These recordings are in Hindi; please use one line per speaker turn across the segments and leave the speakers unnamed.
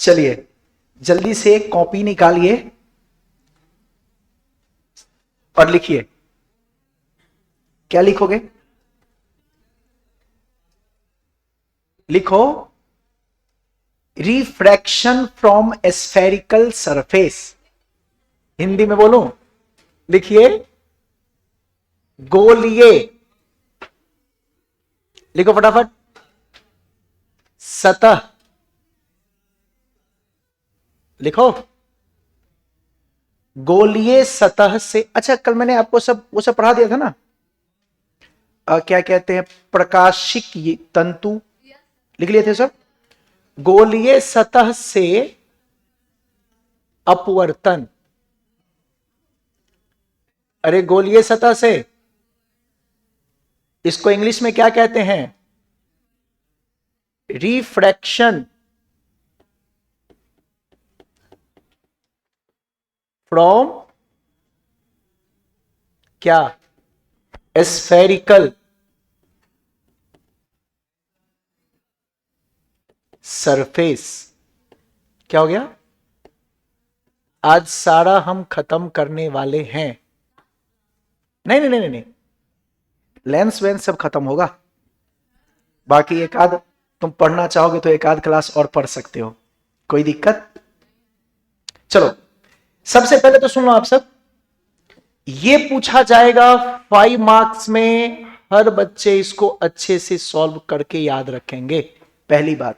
चलिए जल्दी से कॉपी निकालिए और लिखिए। क्या लिखोगे? लिखो refraction from spherical surface. Hindi में बोलूं? लिखिए गोलीय, लिखो फटाफट, सतह, लिखो गोलीय सतह से। अच्छा कल मैंने आपको वो सब पढ़ा दिया था ना, क्या कहते हैं, प्रकाशिक तंतु, लिख लिए थे सब। गोलीय सतह से अपवर्तन, अरे गोलीय सतह से, इसको इंग्लिश में क्या कहते हैं? रिफ्रैक्शन फ्रॉम क्या? Spherical surface. क्या हो गया? आज सारा हम खत्म करने वाले हैं। नहीं नहीं नहीं नहीं, लेंस वेंस सब खत्म होगा, बाकी एक आध तुम पढ़ना चाहोगे तो एक आध क्लास और पढ़ सकते हो, कोई दिक्कत? चलो सबसे पहले तो सुनो आप सब, ये पूछा जाएगा 5 मार्क्स में, हर बच्चे इसको अच्छे से सॉल्व करके याद रखेंगे, पहली बात।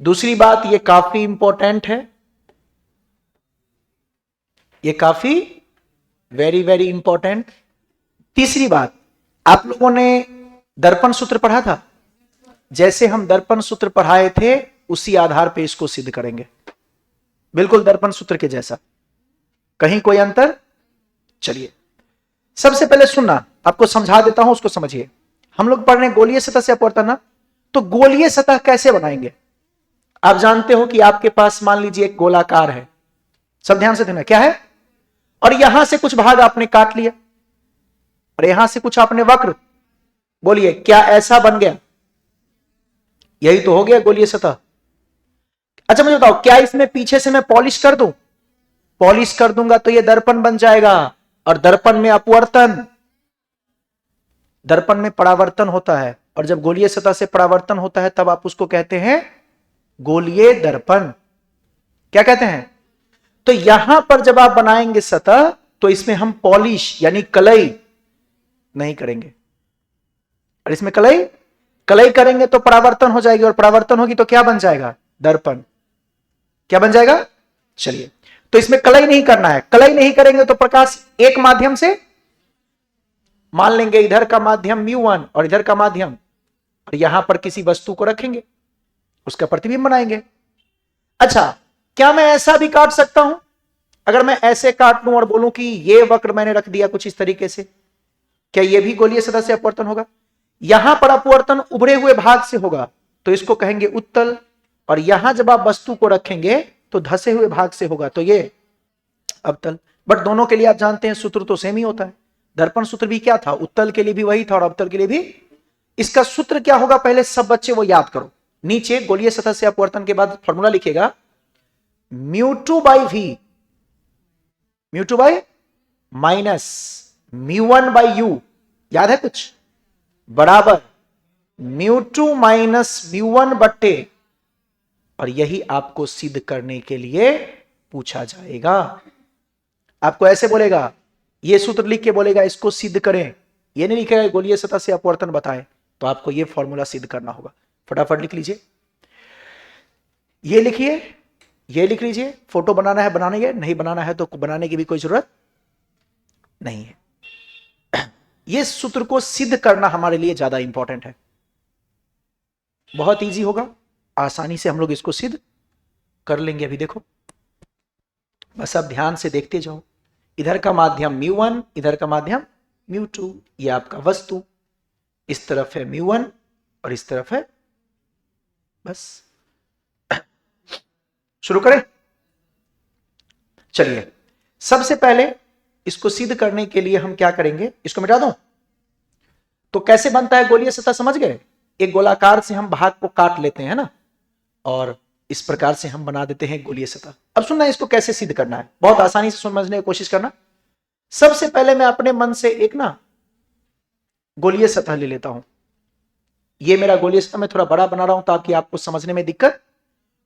दूसरी बात, ये काफी इंपॉर्टेंट है, ये काफी वेरी वेरी इंपॉर्टेंट। तीसरी बात, आप लोगों ने दर्पण सूत्र पढ़ा था, जैसे हम दर्पण सूत्र पढ़ाए थे उसी आधार पे इसको सिद्ध करेंगे, बिल्कुल दर्पण सूत्र के जैसा, कहीं कोई अंतर? चलिए सबसे पहले सुनना, आपको समझा देता हूं, उसको समझिए। हम लोग पढ़ रहे हैं गोलीय सतह से अपवर्तन ना, तो गोलीय सतह कैसे बनाएंगे? आप जानते हो कि आपके पास मान लीजिए एक गोलाकार है, सब ध्यान से देना, क्या है? और यहां से कुछ भाग आपने काट लिया और यहां से कुछ आपने वक्र, बोलिए क्या ऐसा बन गया? यही तो हो गया गोलीय सतह। अच्छा मुझे बताओ, क्या इसमें पीछे से मैं पॉलिश कर दूं? पॉलिश कर दूंगा तो ये दर्पण बन जाएगा, और दर्पण में अपवर्तन, दर्पण में परावर्तन होता है, और जब गोलीय सतह से परावर्तन होता है तब आप उसको कहते हैं गोलीय दर्पण। क्या कहते हैं? तो यहां पर जब आप बनाएंगे सतह तो इसमें हम पॉलिश यानी कलई नहीं करेंगे, और इसमें कलई करेंगे तो परावर्तन हो जाएगी, और परावर्तन होगी तो क्या बन जाएगा? दर्पण। क्या बन जाएगा? चलिए, तो इसमें कलई नहीं करना है, कलई नहीं करेंगे तो प्रकाश एक माध्यम से, मान लेंगे इधर का माध्यम μ1 और इधर का माध्यम, और यहां पर किसी वस्तु को रखेंगे, उसका प्रतिबिंब बनाएंगे। अच्छा, क्या मैं ऐसा भी काट सकता हूं? अगर मैं ऐसे काट लूं और बोलूं कि ये वक्र मैंने रख दिया कुछ इस तरीके से, क्या यह भी गोलीय सतह से अपवर्तन होगा? यहां पर अपवर्तन उभरे हुए भाग से होगा तो इसको कहेंगे उत्तल, और यहां जब आप वस्तु को रखेंगे तो धसे हुए भाग से होगा तो ये अवतल। बट दोनों के लिए आप जानते हैं सूत्र तो सेम ही होता है, दर्पण सूत्र भी क्या था? उत्तल के लिए भी वही था और अवतल के लिए भी। इसका सूत्र क्या होगा पहले सब बच्चे वो याद करो, नीचे गोलीय सतह से अपवर्तन के बाद फॉर्मूला लिखेगा μ2 by v, μ2 by minus μ1 by u, याद है कुछ? बराबर μ2 माइनस μ1 बट्टे, और यही आपको सिद्ध करने के लिए पूछा जाएगा। आपको ऐसे बोलेगा, ये सूत्र लिख के बोलेगा इसको सिद्ध करें, ये नहीं लिखेगा गोलीय सतह से अपवर्तन बताएं, तो आपको ये फॉर्मूला सिद्ध करना होगा। फटाफट लिख लीजिए, ये लिखिए, ये लिख लीजिए। फोटो बनाना है बनाने, नहीं बनाना है तो बनाने की भी कोई जरूरत नहीं है। ये सूत्र को सिद्ध करना हमारे लिए ज्यादा इंपॉर्टेंट है, बहुत इजी होगा, आसानी से हम लोग इसको सिद्ध कर लेंगे। अभी देखो, बस अब ध्यान से देखते जाओ, इधर का माध्यम μ1, इधर का माध्यम μ2, ये आपका वस्तु, इस तरफ है μ1 और इस तरफ है, बस शुरू करें। चलिए सबसे पहले इसको सिद्ध करने के लिए हम क्या करेंगे, इसको मिटा दूं तो कैसे बनता है गोलीय सतह, समझ गए? एक गोलाकार से हम भाग को काट लेते हैं ना, और इस प्रकार से हम बना देते हैं गोलीय सतह। अब सुनना, इसको कैसे सिद्ध करना है, बहुत आसानी से समझने की कोशिश करना। सबसे पहले मैं अपने मन से एक ना गोलीय सतह ले लेता हूं। ये मेरा गोलीय सतह मैं थोड़ा बड़ा बना रहा हूं ताकि आपको समझने में दिक्कत।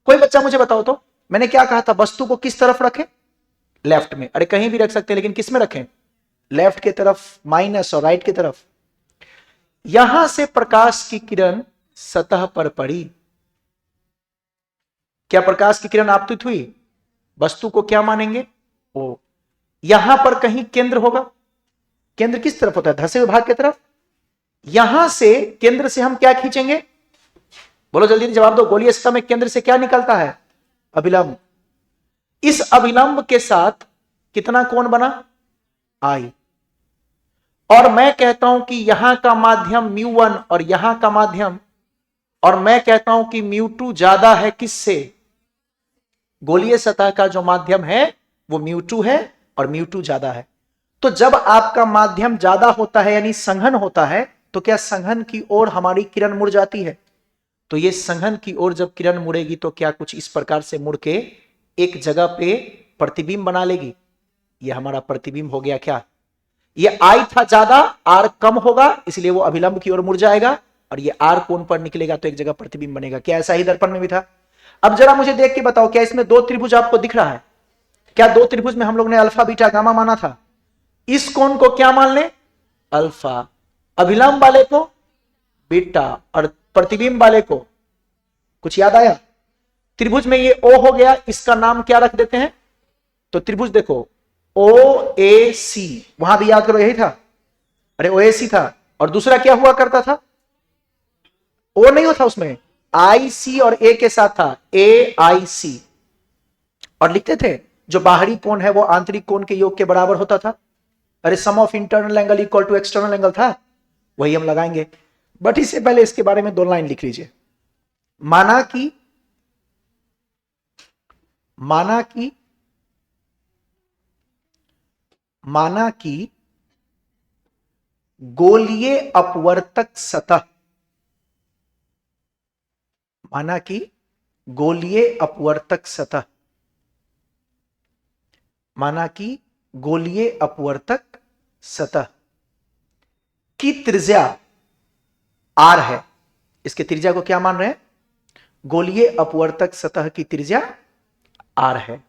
कोई बच्चा मुझे बताओ तो, मैंने क्या कहा था, वस्तु को किस तरफ रखें? लेफ्ट में। अरे कहीं भी रख सकते हैं, लेकिन किस में रखें? लेफ्ट की तरफ, माइनस और राइट की तरफ। यहां से प्रकाश की किरण सतह पर पड़ी। क्या प्रकाश की किरण आपतित हुई? वस्तु को क्या मानेंगे? ओ। यहां पर कहीं केंद्र होगा। केंद्र किस तरफ होता है? धसे हुए भाग की तरफ। यहां से केंद्र से हम क्या खींचेंगे? बोलो जल्दी जवाब दो। गोलीय सतह में केंद्र से क्या निकलता है? अभिलंब। इस अभिलंब के साथ कितना कोण बना? आई। और मैं कहता हूं कि यहां का माध्यम μ1 और यहां का माध्यम, और मैं कहता हूं कि μ2 ज्यादा है किससे? गोलीय सतह का जो माध्यम है वो μ2 है और μ2 ज्यादा है। तो जब आपका माध्यम ज्यादा होता है यानी संघन होता है, तो क्या संघन की ओर हमारी किरण मुड़ जाती है? तो ये संघन की ओर जब किरण मुड़ेगी तो क्या कुछ इस प्रकार से मुड़ के एक जगह पे प्रतिबिंब बना लेगी। ये हमारा प्रतिबिंब हो गया। क्या ये आई था ज्यादा, आर कम होगा, इसलिए वो अभिलंब की ओर मुड़ जाएगा, और ये आर कोण पर निकलेगा तो एक जगह प्रतिबिंब बनेगा। क्या ऐसा ही दर्पण में भी था? अब जरा मुझे देख के बताओ, क्या इसमें दो त्रिभुज आपको दिख रहा है? क्या दो त्रिभुज में हम लोग ने अल्फा बीटा गामा माना था? इस कोण को क्या मान लें? अल्फा। अभिलंब वाले को बीटा और प्रतिबिंब वाले को, कुछ याद आया? त्रिभुज में ये ओ हो गया, इसका नाम क्या रख देते हैं? तो त्रिभुज देखो ओ ए सी, वहां भी याद करो यही था। अरे ओ ए सी था, और दूसरा क्या हुआ करता था? ओ नहीं होता उसमें, आई सी और ए के साथ था ए आई सी, और लिखते थे जो बाहरी कोण है वो आंतरिक कोण के योग के बराबर होता था। अरे sum of internal angle equal to external angle था, वही हम लगाएंगे। बट इससे पहले इसके बारे में दो लाइन लिख लीजिए। माना कि माना कि माना कि गोलीय अपवर्तक सतह, माना कि गोलीय अपवर्तक सतह, माना कि गोलीय अपवर्तक सतह की त्रिज्या r है। इसके त्रिज्या को क्या मान रहे हैं? गोलीय अपवर्तक सतह की त्रिज्या r है।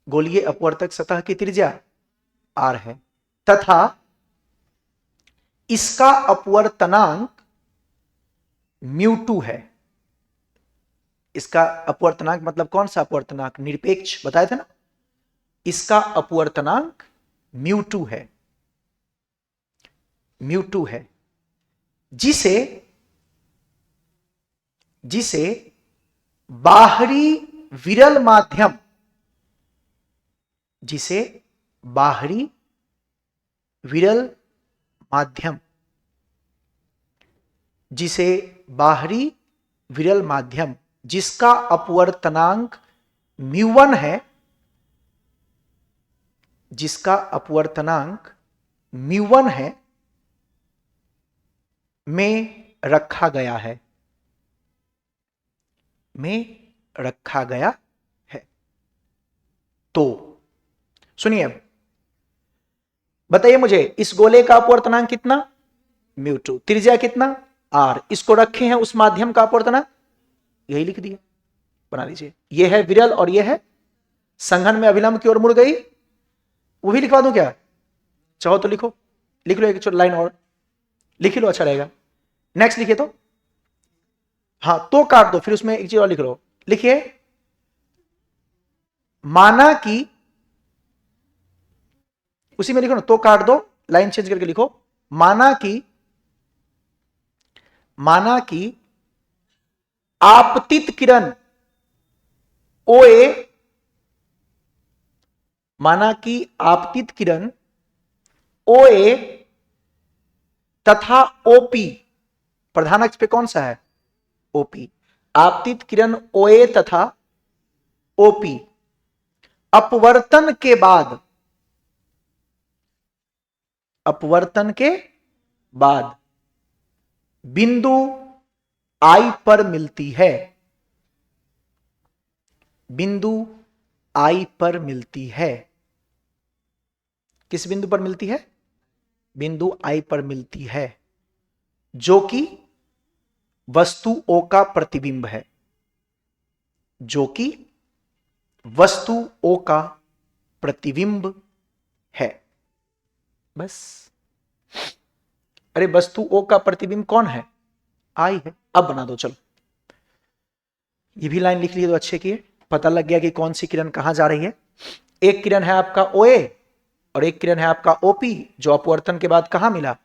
गोलीय अपवर्तक सतह की त्रिज्या r है, तथा इसका अपवर्तनांक μ2 है। इसका अपवर्तनांक मतलब कौन सा अपवर्तनांक? निरपेक्ष बताए थे ना। इसका अपवर्तनांक μ2 है, μ2 है, जिसे जिसे बाहरी विरल माध्यम, जिसे बाहरी विरल माध्यम, जिसे बाहरी विरल माध्यम जिसका अपवर्तनांक μ1 है, जिसका अपवर्तनांक μ1 है, में रखा गया है, में रखा गया है। तो सुनिए, बताइए मुझे इस गोले का अपवर्तनांक कितना? μ2। त्रिज्या कितना? r। इसको रखे हैं उस माध्यम का अपवर्तनांक, यही लिख दिया, बना लीजिए। यह है विरल और यह है संघन में अभिलंब की ओर मुड़ गई। वो भी लिखवा दूं क्या? चाहो तो लिखो, लिख लो एक लाइन और लिख लो, अच्छा रहेगा। नेक्स्ट लिखिए तो, हाँ तो काट दो, फिर उसमें एक चीज और लिख लो। लिखिए, माना कि, उसी में लिखो ना, तो काट दो, लाइन चेंज करके लिखो। माना कि आपतित किरण OA, माना कि आपतित किरण OA तथा OP, प्रधान अक्ष पे कौन सा है? OP। आपतित किरण OA तथा OP अपवर्तन के बाद, अपवर्तन के बाद बिंदु I पर मिलती है। बिंदु आई पर मिलती है। किस बिंदु पर मिलती है? बिंदु आई पर मिलती है, जो कि वस्तु ओ का प्रतिबिंब है, जो कि वस्तु ओ का प्रतिबिंब है। बस। अरे वस्तु ओ का प्रतिबिंब कौन है? आई है। अब बना दो चलो। ये भी लाइन लिख ली तो अच्छे की है, पता लग गया कि कौन सी किरण कहां जा रही है। एक किरण है आपका OA और एक किरण है आपका OP, जो अपवर्तन के बाद कहां मिला?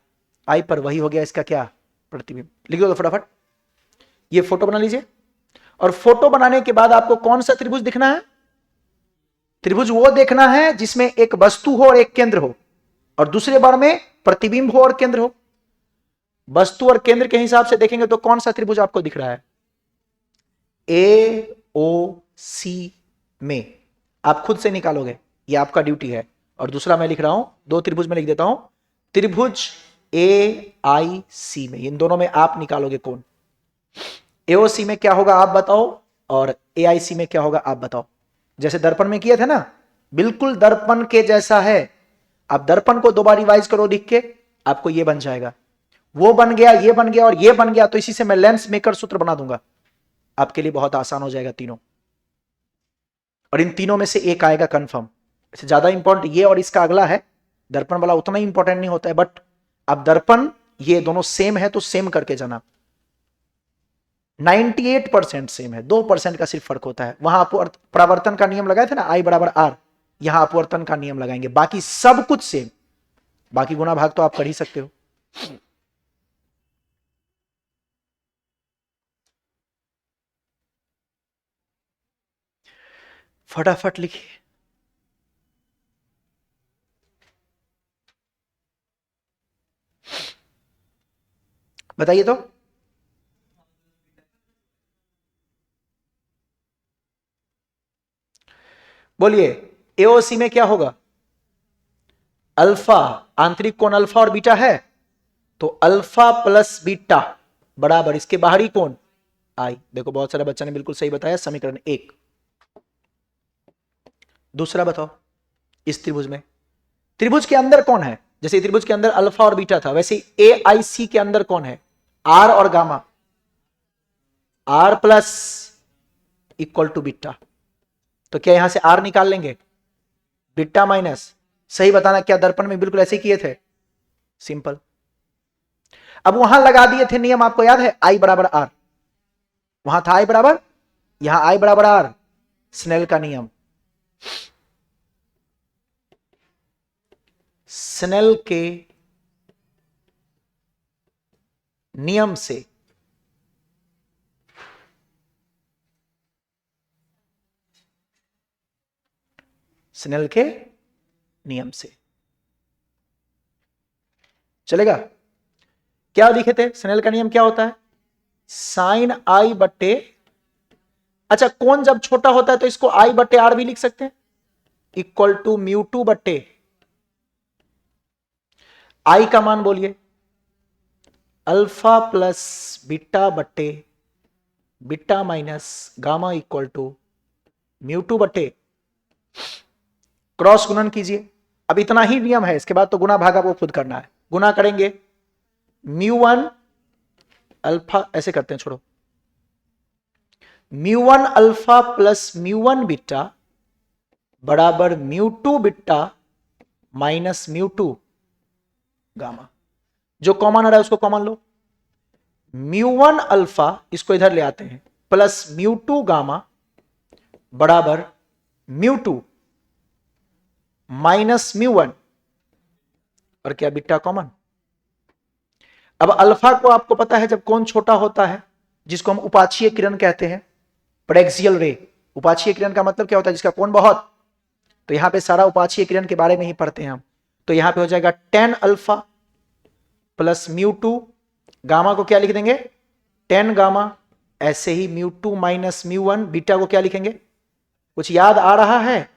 आई पर। वही हो गया इसका क्या? प्रतिबिंब। लिख दो फटाफट। ये फोटो बना लीजिए। और फोटो बनाने के बाद आपको कौन सा त्रिभुज दिखना है? त्रिभुज वो देखना है जिसमें एक वस्तु हो और एक केंद्र हो, और दूसरे बार में प्रतिबिंब हो और केंद्र हो। वस्तु और केंद्र के हिसाब से देखेंगे तो कौन सा त्रिभुज आपको दिख रहा है? AOC में। आप खुद से निकालोगे, ये आपका ड्यूटी है। और दूसरा मैं लिख रहा हूं, दो त्रिभुज में लिख देता हूं। त्रिभुज AIC में, इन दोनों में आप निकालोगे कौन। AOC में क्या होगा आप बताओ, और AIC में क्या होगा आप बताओ। जैसे दर्पण में किए थे ना, बिल्कुल दर्पण के जैसा है। आप दर्पण को 2 बार रिवाइज करो लिख के, आपको ये बन जाएगा। वो बन गया, ये बन गया और ये बन गया, तो इसी से मैं लेंस मेकर सूत्र बना दूंगा। आपके लिए बहुत आसान हो जाएगा तीनों। और इन तीनों में से एक आएगा कंफर्म। इससे ज्यादा इंपॉर्टेंट ये और इसका अगला है। दर्पण वाला उतना ही इंपॉर्टेंट नहीं होता है, बट अब दर्पण ये दोनों सेम है तो सेम करके जाना। 98% सेम है, 2% का सिर्फ फर्क होता है। वहां परावर्तन का नियम लगाए थे ना, I बराबर R, यहां अपवर्तन का नियम लगाएंगे। बाकी सब कुछ सेम। बाकी गुना भाग तो आप कर ही सकते हो। फटाफट लिखिए। बताइए तो। बोलिए। AOC में क्या होगा? अल्फा, आंतरिक कोण अल्फा और बीटा है, तो अल्फा प्लस बीटा बराबर इसके बाहरी कोण आई। देखो बहुत सारे बच्चा ने बिल्कुल सही बताया, समीकरण 1। दूसरा बताओ। इस त्रिभुज में, त्रिभुज के अंदर कौन है? जैसे त्रिभुज के अंदर अल्फा और बीटा था, वैसे AIC के अंदर कौन है? R और gamma. R plus equal to beta, तो क्या यहां से R निकाल लेंगे? बीटा माइनस, सही बताना क्या दर्पण में बिल्कुल ऐसे किए थे? सिंपल। अब वहां लगा दिए थे नियम, आपको याद है, I बराबर R। वहां था I बराबर, यहां I बराबर R, स्नेल का नियम। स्नेल के नियम से स्नेल के नियम से चलेगा। क्या लिखे थे? स्नेल का नियम क्या होता है? साइन I बट्टे, अच्छा कौन जब छोटा होता है तो इसको I बट्टे R भी लिख सकते हैं, इक्वल टू μ2 बट्टे I का मान बोलिए, अल्फा प्लस बीटा बट्टे beta minus gamma equal to μ2 बट्टे, क्रॉस गुणन कीजिए। अब इतना ही नियम है, इसके बाद तो गुना भागा वो खुद करना है। गुना करेंगे μ1 अल्फा, ऐसे करते हैं छोड़ो, μ1 अल्फा प्लस μ1 बीटा बराबर μ2 बीटा माइनस μ2 गामा। जो कॉमन आ रहा है उसको कॉमन लो। μ1 अल्फा, इसको इधर ले आते हैं, प्लस μ2 गामा बराबर μ2 माइनस μ1, और क्या बीटा कॉमन। अब अल्फा को आपको पता है जब कोण छोटा होता है, जिसको हम उपाक्षीय किरण कहते हैं, प्रेक्सियल रे। उपाक्षीय किरण का मतलब क्या होता है? जिसका कोण बहुत। तो यहां पे सारा उपाक्षीय किरण के बारे में ही पढ़ते हैं हम। तो यहां पे हो जाएगा tan अल्फा प्लस μ2, गामा को क्या लिख देंगे? tan gamma. ऐसे ही μ2 माइनस μ1, बीटा को क्या लिखेंगे? कुछ याद आ रहा है?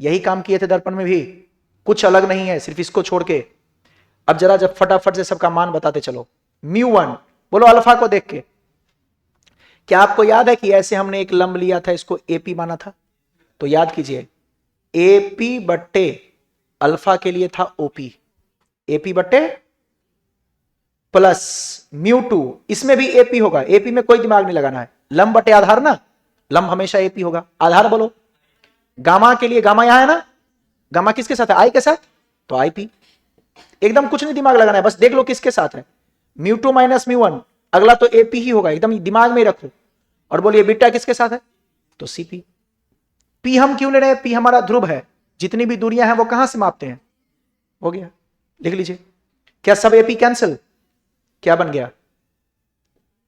यही काम किए थे दर्पण में भी, कुछ अलग नहीं है, सिर्फ इसको छोड़ के। अब जरा जब फटाफट से सबका मान बताते चलो। μ1 बोलो अल्फा को देख के। क्या आपको याद है कि ऐसे हमने एक लंब लिया था, इसको AP माना था, तो याद कीजिए एपी बट्टे अल्फा के लिए था ओपी, एपी बट्टे प्लस म्यू टू, इसमें भी एपी होगा, एपी में कोई दिमाग नहीं लगाना है, लंब बटे आधार ना, लंब हमेशा एपी होगा, आधार बोलो। गामा के लिए गामा यहां है ना, गामा किसके साथ है, आई के साथ, तो आई पी, एकदम कुछ नहीं दिमाग लगाना है, बस देख लो किसके साथ है, mu two minus mu one, अगला तो एपी ही होगा, एकदम दिमाग में ही रखो। और बोलिए बीटा किसके साथ है, तो सीपी। पी हम क्यों ले रहे हैं, पी हमारा ध्रुव है, जितनी भी दूरियां हैं वो कहां से मापते हैं, हो गया, लिख लीजिए। क्या सब एपी कैंसिल, क्या बन गया,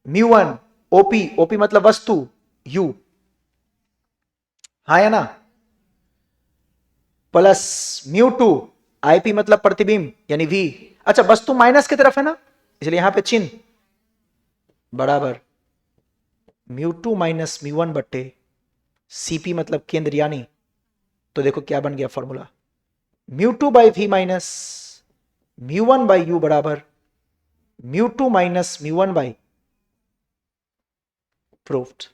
म्यू वन ओपी, ओपी मतलब वस्तु, यू, हाँ या ना, प्लस म्यू टू आईपी मतलब प्रतिबिंब यानी वी, अच्छा वस्तु माइनस की तरफ है ना, इसलिए यहां पे चिन्ह बराबर mu two minus mu one बट्टे सीपी मतलब केंद्र, यानी तो देखो क्या बन गया formula, mu two by v minus mu one by u बराबर mu two minus mu one by, proved.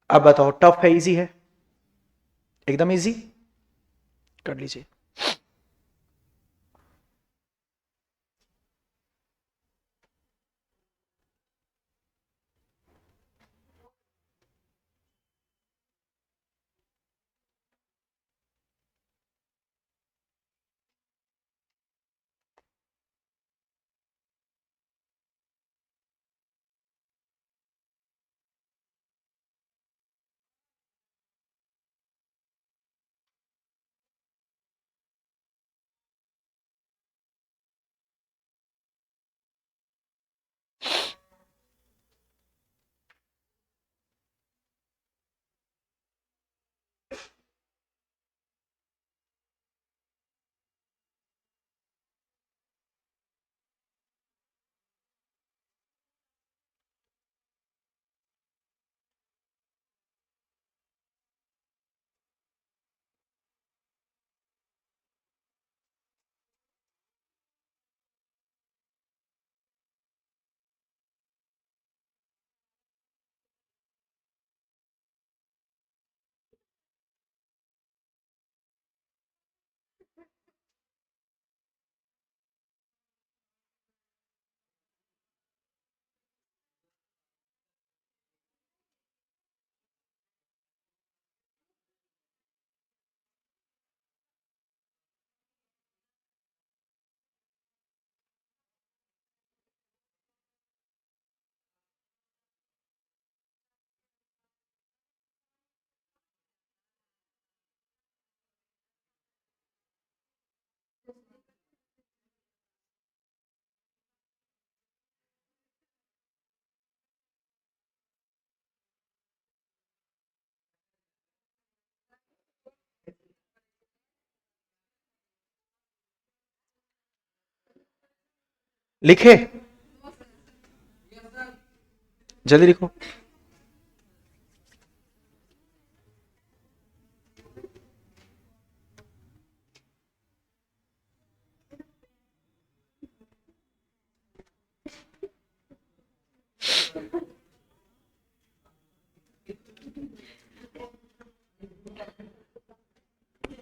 अब बताओ टफ है इजी है, एकदम इजी, कर लीजिए। लिखे, जल्दी लिखो।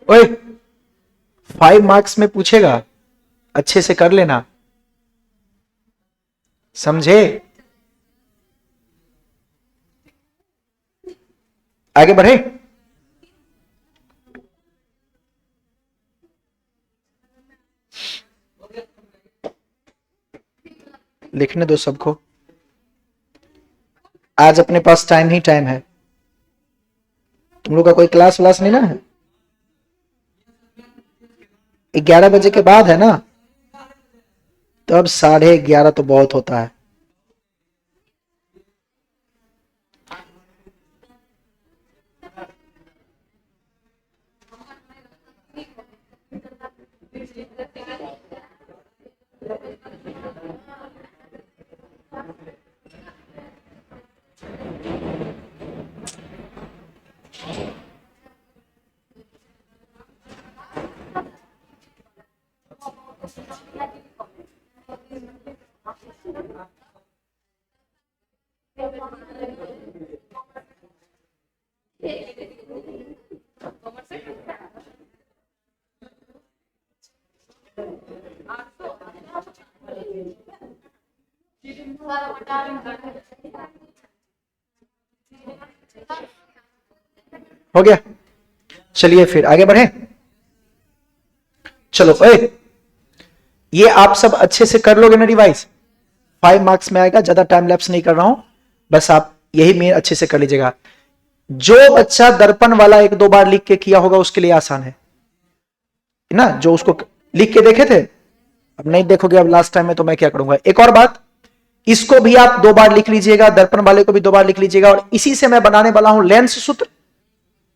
ओए 5 मार्क्स में पूछेगा, अच्छे से कर लेना, समझे, आगे बढ़े। लिखने दो सबको, आज अपने पास टाइम ही टाइम है, तुम लोग का कोई क्लास व्लास नहीं ना है, 11 बजे के बाद है ना, तो अब 11:30 तो बहुत होता है। हो गया। चलिए फिर आगे बढ़े। चलो ये आप सब अच्छे से कर लोगे ना रिवाइज, 5 मार्क्स में आएगा। ज्यादा टाइम लैप्स नहीं कर रहा हूं, बस आप यही मेन अच्छे से कर लीजिएगा। जो बच्चा दर्पण वाला 1-2 बार लिख के किया होगा उसके लिए आसान है ना, जो उसको लिख के देखे थे। अब नहीं देखोगे अब लास्ट टाइम में तो मैं क्या करूंगा। एक और बात, इसको भी आप 2 बार लिख लीजिएगा, दर्पण वाले को भी 2 बार लिख लीजिएगा, और इसी से मैं बनाने वाला हूं लेंस सूत्र,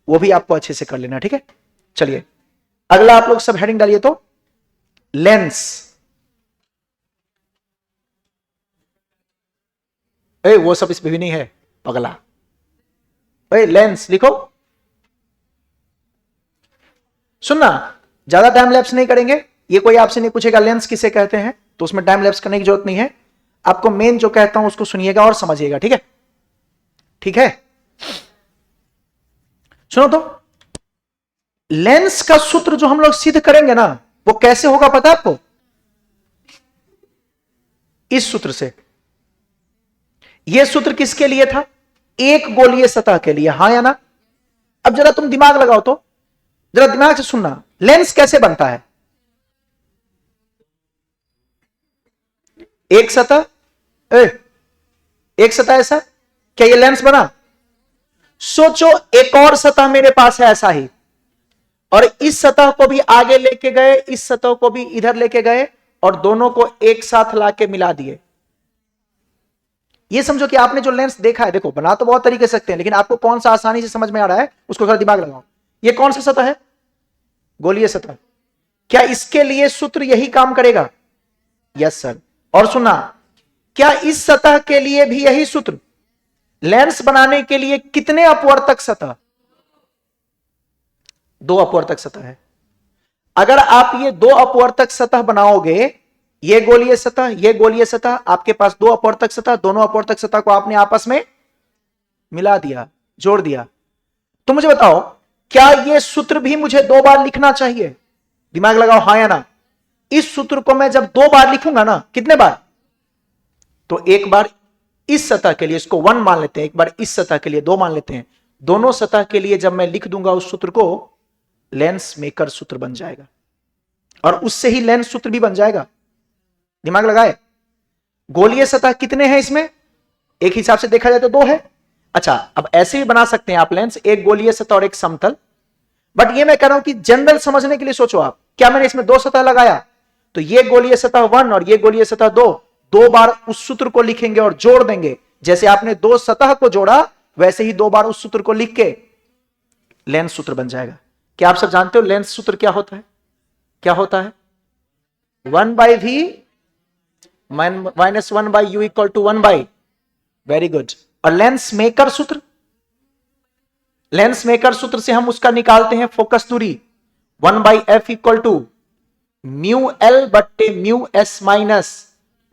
वो भी आपको अच्छे से कर लेना, ठीक है। चलिए अगला आप लोग सब हेडिंग डालिए तो, लेंस। वो सब इस भी नहीं है पगला। लेंस लिखो। सुनना, ज्यादा टाइम लैप्स नहीं करेंगे। ये कोई आपसे नहीं पूछेगा लेंस किसे कहते हैं, तो उसमें टाइम लैप्स करने की जरूरत नहीं है। आपको मेन जो कहता हूं उसको सुनिएगा और समझिएगा, ठीक है। ठीक है, सुनो तो, लेंस का सूत्र जो हम लोग सिद्ध करेंगे ना, वो कैसे होगा पता है आपको? इस सूत्र से। यह सूत्र किसके लिए था? एक गोलीय सतह के लिए, हां या ना? अब जरा तुम दिमाग लगाओ तो, जरा दिमाग से सुनना, लेंस कैसे बनता है? एक सतह, एक सतह ऐसा, क्या ये लेंस बना? सोचो एक और सतह मेरे पास है ऐसा ही, और इस सतह को भी आगे लेके गए, इस सतह को भी इधर लेके गए, और दोनों को एक साथ लाके मिला दिए। ये समझो कि आपने जो लेंस देखा है, देखो बना तो बहुत तरीके से सकते हैं, लेकिन आपको कौन सा आसानी से समझ में आ रहा है उसको थोड़ा दिमाग लगाओ। ये कौन सा सतह है? गोलीय सतह। क्या इसके लिए सूत्र यही काम करेगा? Yes sir. और सुना, क्या इस सतह के लिए भी यही सूत्र? लेंस बनाने के लिए कितने अपवर्तक सतह? 2 अपवर्तक सतह है। अगर आप ये 2 अपवर्तक सतह बनाओगे, ये गोलीय सतह, ये गोलीय सतह, आपके पास 2 अपवर्तक सतह, दोनों अपवर्तक सतह को आपने आपस में मिला दिया, जोड़ दिया। तो मुझे बताओ, क्या ये सूत्र भी मुझे 2 बार लिखना चाहिए? दिमाग लगाओ, हां या ना? इस सूत्र को मैं जब 2 बार लिखूंगा ना, कितने बार? तो एक बार इस सतह के लिए, इसको 1 मान लेते हैं, एक बार इस सतह के लिए 2 मान लेते हैं। दोनों सतह के लिए जब मैं लिख दूंगा उस सूत्र को, लेंस मेकर सूत्र बन जाएगा, और उससे ही लेंस सूत्र भी बन जाएगा। दिमाग लगाए। गोलीय सतह कितने हैं इसमें? एक हिसाब से देखा जाए तो 2 है। अच्छा, अब ऐसे भी बना सकते हैं आप लेंस, एक गोलीय सतह और एक समतल। बट ये मैं कह रहा हूं कि जनरल समझने के लिए सोचो आप, क्या मैंने इसमें 2 सतह लगाया, तो ये गोलीय सतह 1 और ये गोलीय सतह 2, 2 बार उस सूत्र को लिखेंगे और जोड़ देंगे। जैसे आपने 2 सतह को जोड़ा, वैसे ही 2 बार उस सूत्र को लिख के लेंस सूत्र बन जाएगा। क्या आप सब जानते हो लेंस सूत्र क्या होता है? क्या होता है? 1/v minus 1/u equal to 1/, very good. और लेंस मेकर सूत्र, लेंस मेकर सूत्र से हम उसका निकालते हैं फोकस दूरी, 1/f equal to mu L बट्टे mu S minus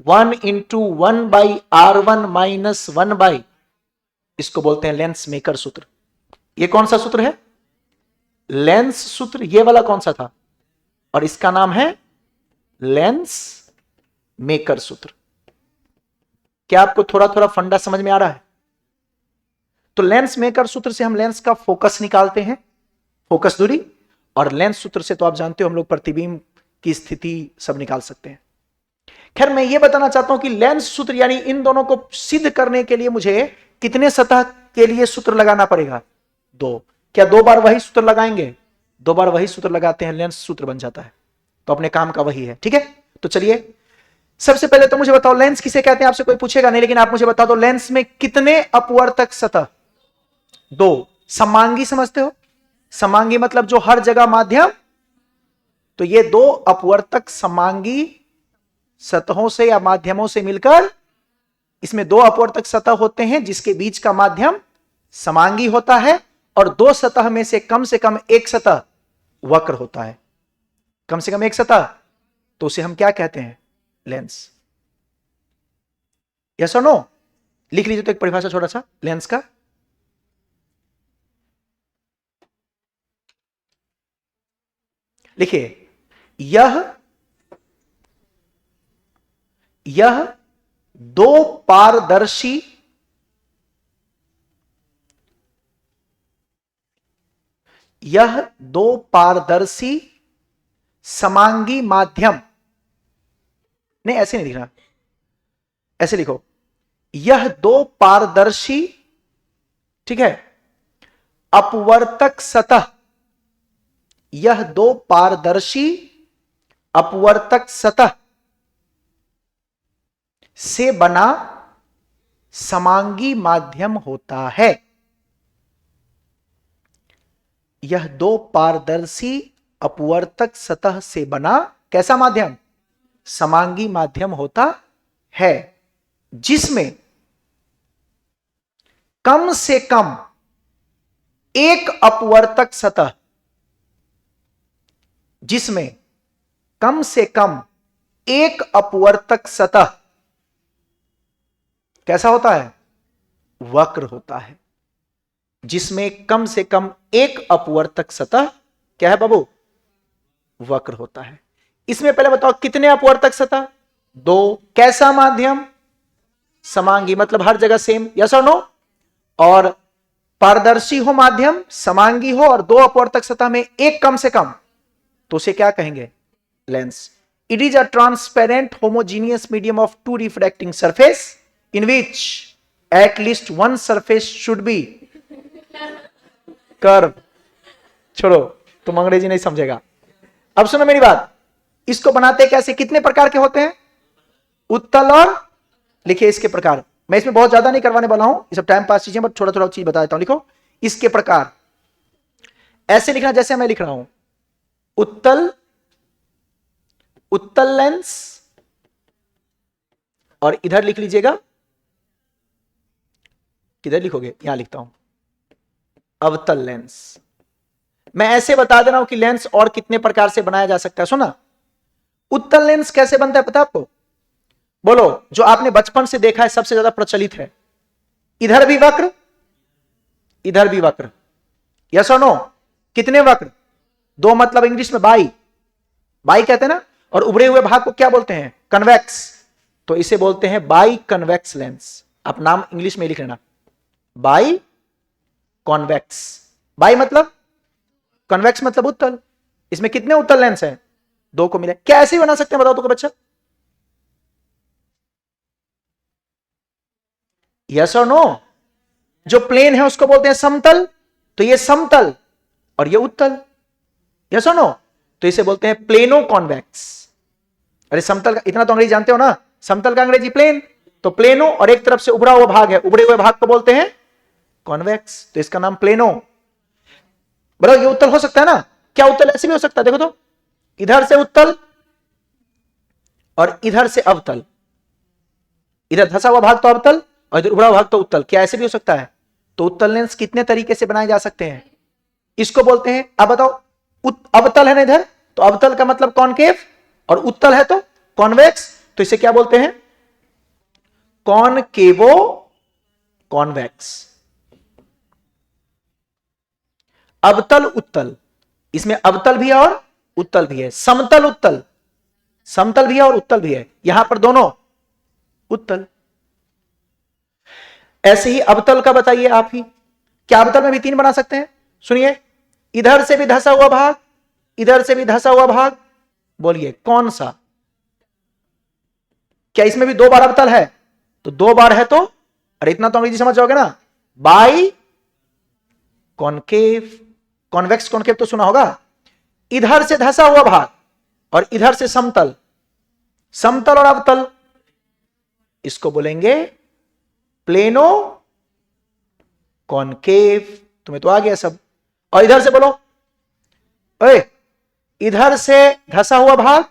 1 into 1/r1 minus 1/, इसको बोलते हैं लेंस मेकर सूत्र। ये कौन सा सूत्र है? लेंस सूत्र। ये वाला कौन सा था? और इसका नाम है लेंस मेकर सूत्र। क्या आपको थोड़ा थोड़ा फंडा समझ में आ रहा है? तो लेंस मेकर सूत्र से हम लेंस का फोकस निकालते हैं, फोकस दूरी, और लेंस सूत्र से तो आप जानते हो हम लोग प्रतिबिंब की स्थिति सब निकाल सकते हैं। खैर, मैं यह बताना चाहता हूं कि लेंस सूत्र यानी इन दोनों को सिद्ध करने के लिए मुझे कितने सतह के लिए सूत्र लगाना पड़ेगा? 2। क्या 2 बार वही सूत्र लगाएंगे? 2 बार वही सूत्र लगाते हैं, लेंस सूत्र बन जाता है। तो अपने काम का वही है, ठीक है। तो चलिए, सबसे पहले तो मुझे बताओ लेंस किसे कहते हैं? आपसे कोई पूछेगा नहीं, लेकिन आप मुझे बता दो लेंस में कितने अपवर्तक सतह? 2। समांगी समझते हो? समांगी मतलब जो हर जगह माध्यम, तो ये 2 अपवर्तक समांगी सतहों से या माध्यमों से मिलकर, इसमें 2 अपवर्तक सतह होते हैं जिसके बीच का माध्यम समांगी होता है, और 2 सतह में से कम एक सतह वक्र होता है। कम से कम एक सतह, तो उसे हम क्या कहते हैं? लेंस। यस और नो? लिख लीजिए तो एक परिभाषा छोटा सा लेंस का। लिखिए, यह दो पारदर्शी यह दो पारदर्शी समांगी माध्यम, नहीं ऐसे नहीं लिखना, ऐसे लिखो, यह दो पारदर्शी, ठीक है, अपवर्तक सतह, यह दो पारदर्शी अपवर्तक सतह से बना समांगी माध्यम होता है। यह दो पारदर्शी अपवर्तक सतह से बना कैसा माध्यम? समांगी माध्यम होता है, जिसमें कम से कम एक अपवर्तक सतह, जिसमें कम से कम एक अपवर्तक सतह कैसा होता है? वक्र होता है। जिसमें कम से कम एक अपवर्तक सतह क्या है बाबू? वक्र होता है। इसमें पहले बताओ कितने अपवर्तक सतह? दो। कैसा माध्यम? समांगी, मतलब हर जगह सेम, यस और नो। और पारदर्शी हो माध्यम, समांगी हो, और दो अपवर्तक सतह में एक कम से कम, तो उसे क्या कहेंगे? Lens. It is a transparent homogeneous medium of two refracting surface in which at least one surface should be curve। छोड़ो, तुम अंग्रेजी नहीं समझेगा। अब सुनो मेरी बात, इसको बनाते कैसे? कितने प्रकार के होते हैं? उत्तल और, लिखिए इसके प्रकार। मैं इसमें बहुत ज्यादा नहीं करवाने वाला हूं, ये सब टाइम पास चीजें, बट थोड़ा थोड़ा चीज बता देता हूं। लिखो इसके प्रकार, ऐसे लिखना जैसे मैं लिख रहा हूं। उत्तल, उत्तल लेंस, और इधर लिख लीजिएगा, किधर लिखोगे? यहां लिखता हूं, अवतल लेंस। मैं ऐसे बता दे रहा हूं कि लेंस और कितने प्रकार से बनाया जा सकता है। सुना, उत्तल लेंस कैसे बनता है पता है आपको? बोलो, जो आपने बचपन से देखा है, सबसे ज्यादा प्रचलित है। इधर भी वक्र, इधर भी वक्र, यस और नो। कितने वक्र? दो, मतलब इंग्लिश में बाई, बाई कहते हैं ना। और उभरे हुए भाग को क्या बोलते हैं? कन्वेक्स। तो इसे बोलते हैं बाई कन्वेक्स लेंस। आप नाम इंग्लिश में लिख लेना, बाई कॉन्वेक्स। बाई मतलब, कन्वेक्स मतलब उत्तल। इसमें कितने उत्तल लेंस हैं? दो को मिले। क्या ऐसे ही बना सकते हैं? बताओ तो बच्चा, यस और नो। जो प्लेन है उसको बोलते हैं समतल, तो ये समतल और ये उत्तल, यस और नो। तो इसे बोलते हैं प्लेनो कॉन्वेक्स। अरे समतल का इतना तो अंग्रेजी जानते हो ना, समतल का अंग्रेजी प्लेन, तो प्लेनो, और एक तरफ से उभरा हुआ भाग है, उभरे हुए भाग को बोलते हैं कॉन्वेक्स, तो इसका नाम प्लेनो। बराबर, ये उत्तल हो सकता है ना? क्या उत्तल ऐसे भी हो सकता है? देखो तो, इधर से उत्तल और इधर से अवतल, इधर धंसा हुआ भाग तो अवतल और इधर उभरा हुआ भाग तो उत्तल। क्या ऐसे भी हो सकता है? तो उत्तल लेंस कितने तरीके से बनाए जा सकते हैं? इसको बोलते हैं, अब बताओ, अवतल है ना इधर, तो अवतल का मतलब कॉनकेव, और उत्तल है तो कॉन्वेक्स, तो इसे क्या बोलते हैं? कॉनकेवो कॉन्वेक्स। अवतल उत्तल, इसमें अवतल भी है और उत्तल भी है। समतल उत्तल, समतल भी है और उत्तल भी है, यहां पर दोनों उत्तल। ऐसे ही अवतल का बताइए आप ही, क्या अवतल में भी तीन बना सकते हैं? सुनिए, इधर से भी धंसा हुआ भाग, इधर से भी धंसा हुआ भाग, बोलिए कौन सा? क्या इसमें भी दो बार अवतल है? तो दो बार है तो, अरे इतना तो अंग्रेजी समझ जाओगे ना, बाई कॉनकेव। कॉन्वेक्स कॉनकेव तो सुना होगा। इधर से धंसा हुआ भाग और इधर से समतल, समतल और अवतल, इसको बोलेंगे प्लेनो कॉनकेव। तुम्हें तो आ गया सब। और इधर से बोलो, ओए, इधर से धंसा हुआ भाग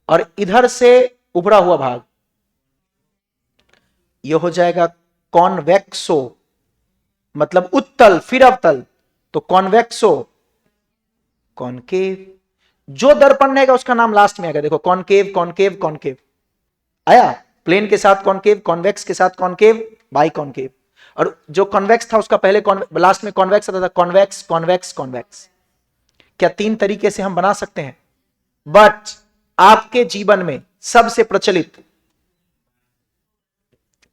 और इधर से उभरा हुआ भाग, यह हो जाएगा कॉन्वेक्सो, मतलब उत्तल फिर अवतल, तो कॉन्वेक्सो कॉनकेव। जो दर्पण रहेगा उसका नाम लास्ट में आएगा। देखो, कॉनकेव कॉनकेव कॉनकेव आया, प्लेन के साथ कॉनकेव, कॉन्वेक्स के साथ कॉनकेव, बाई कॉनकेव। और जो कॉन्वेक्स था उसका पहले लास्ट में कॉन्वेक्स आता था, कॉन्वेक्स कॉन्वेक्स कॉन्वेक्स। क्या तीन तरीके से हम बना सकते हैं? बट आपके जीवन में सबसे प्रचलित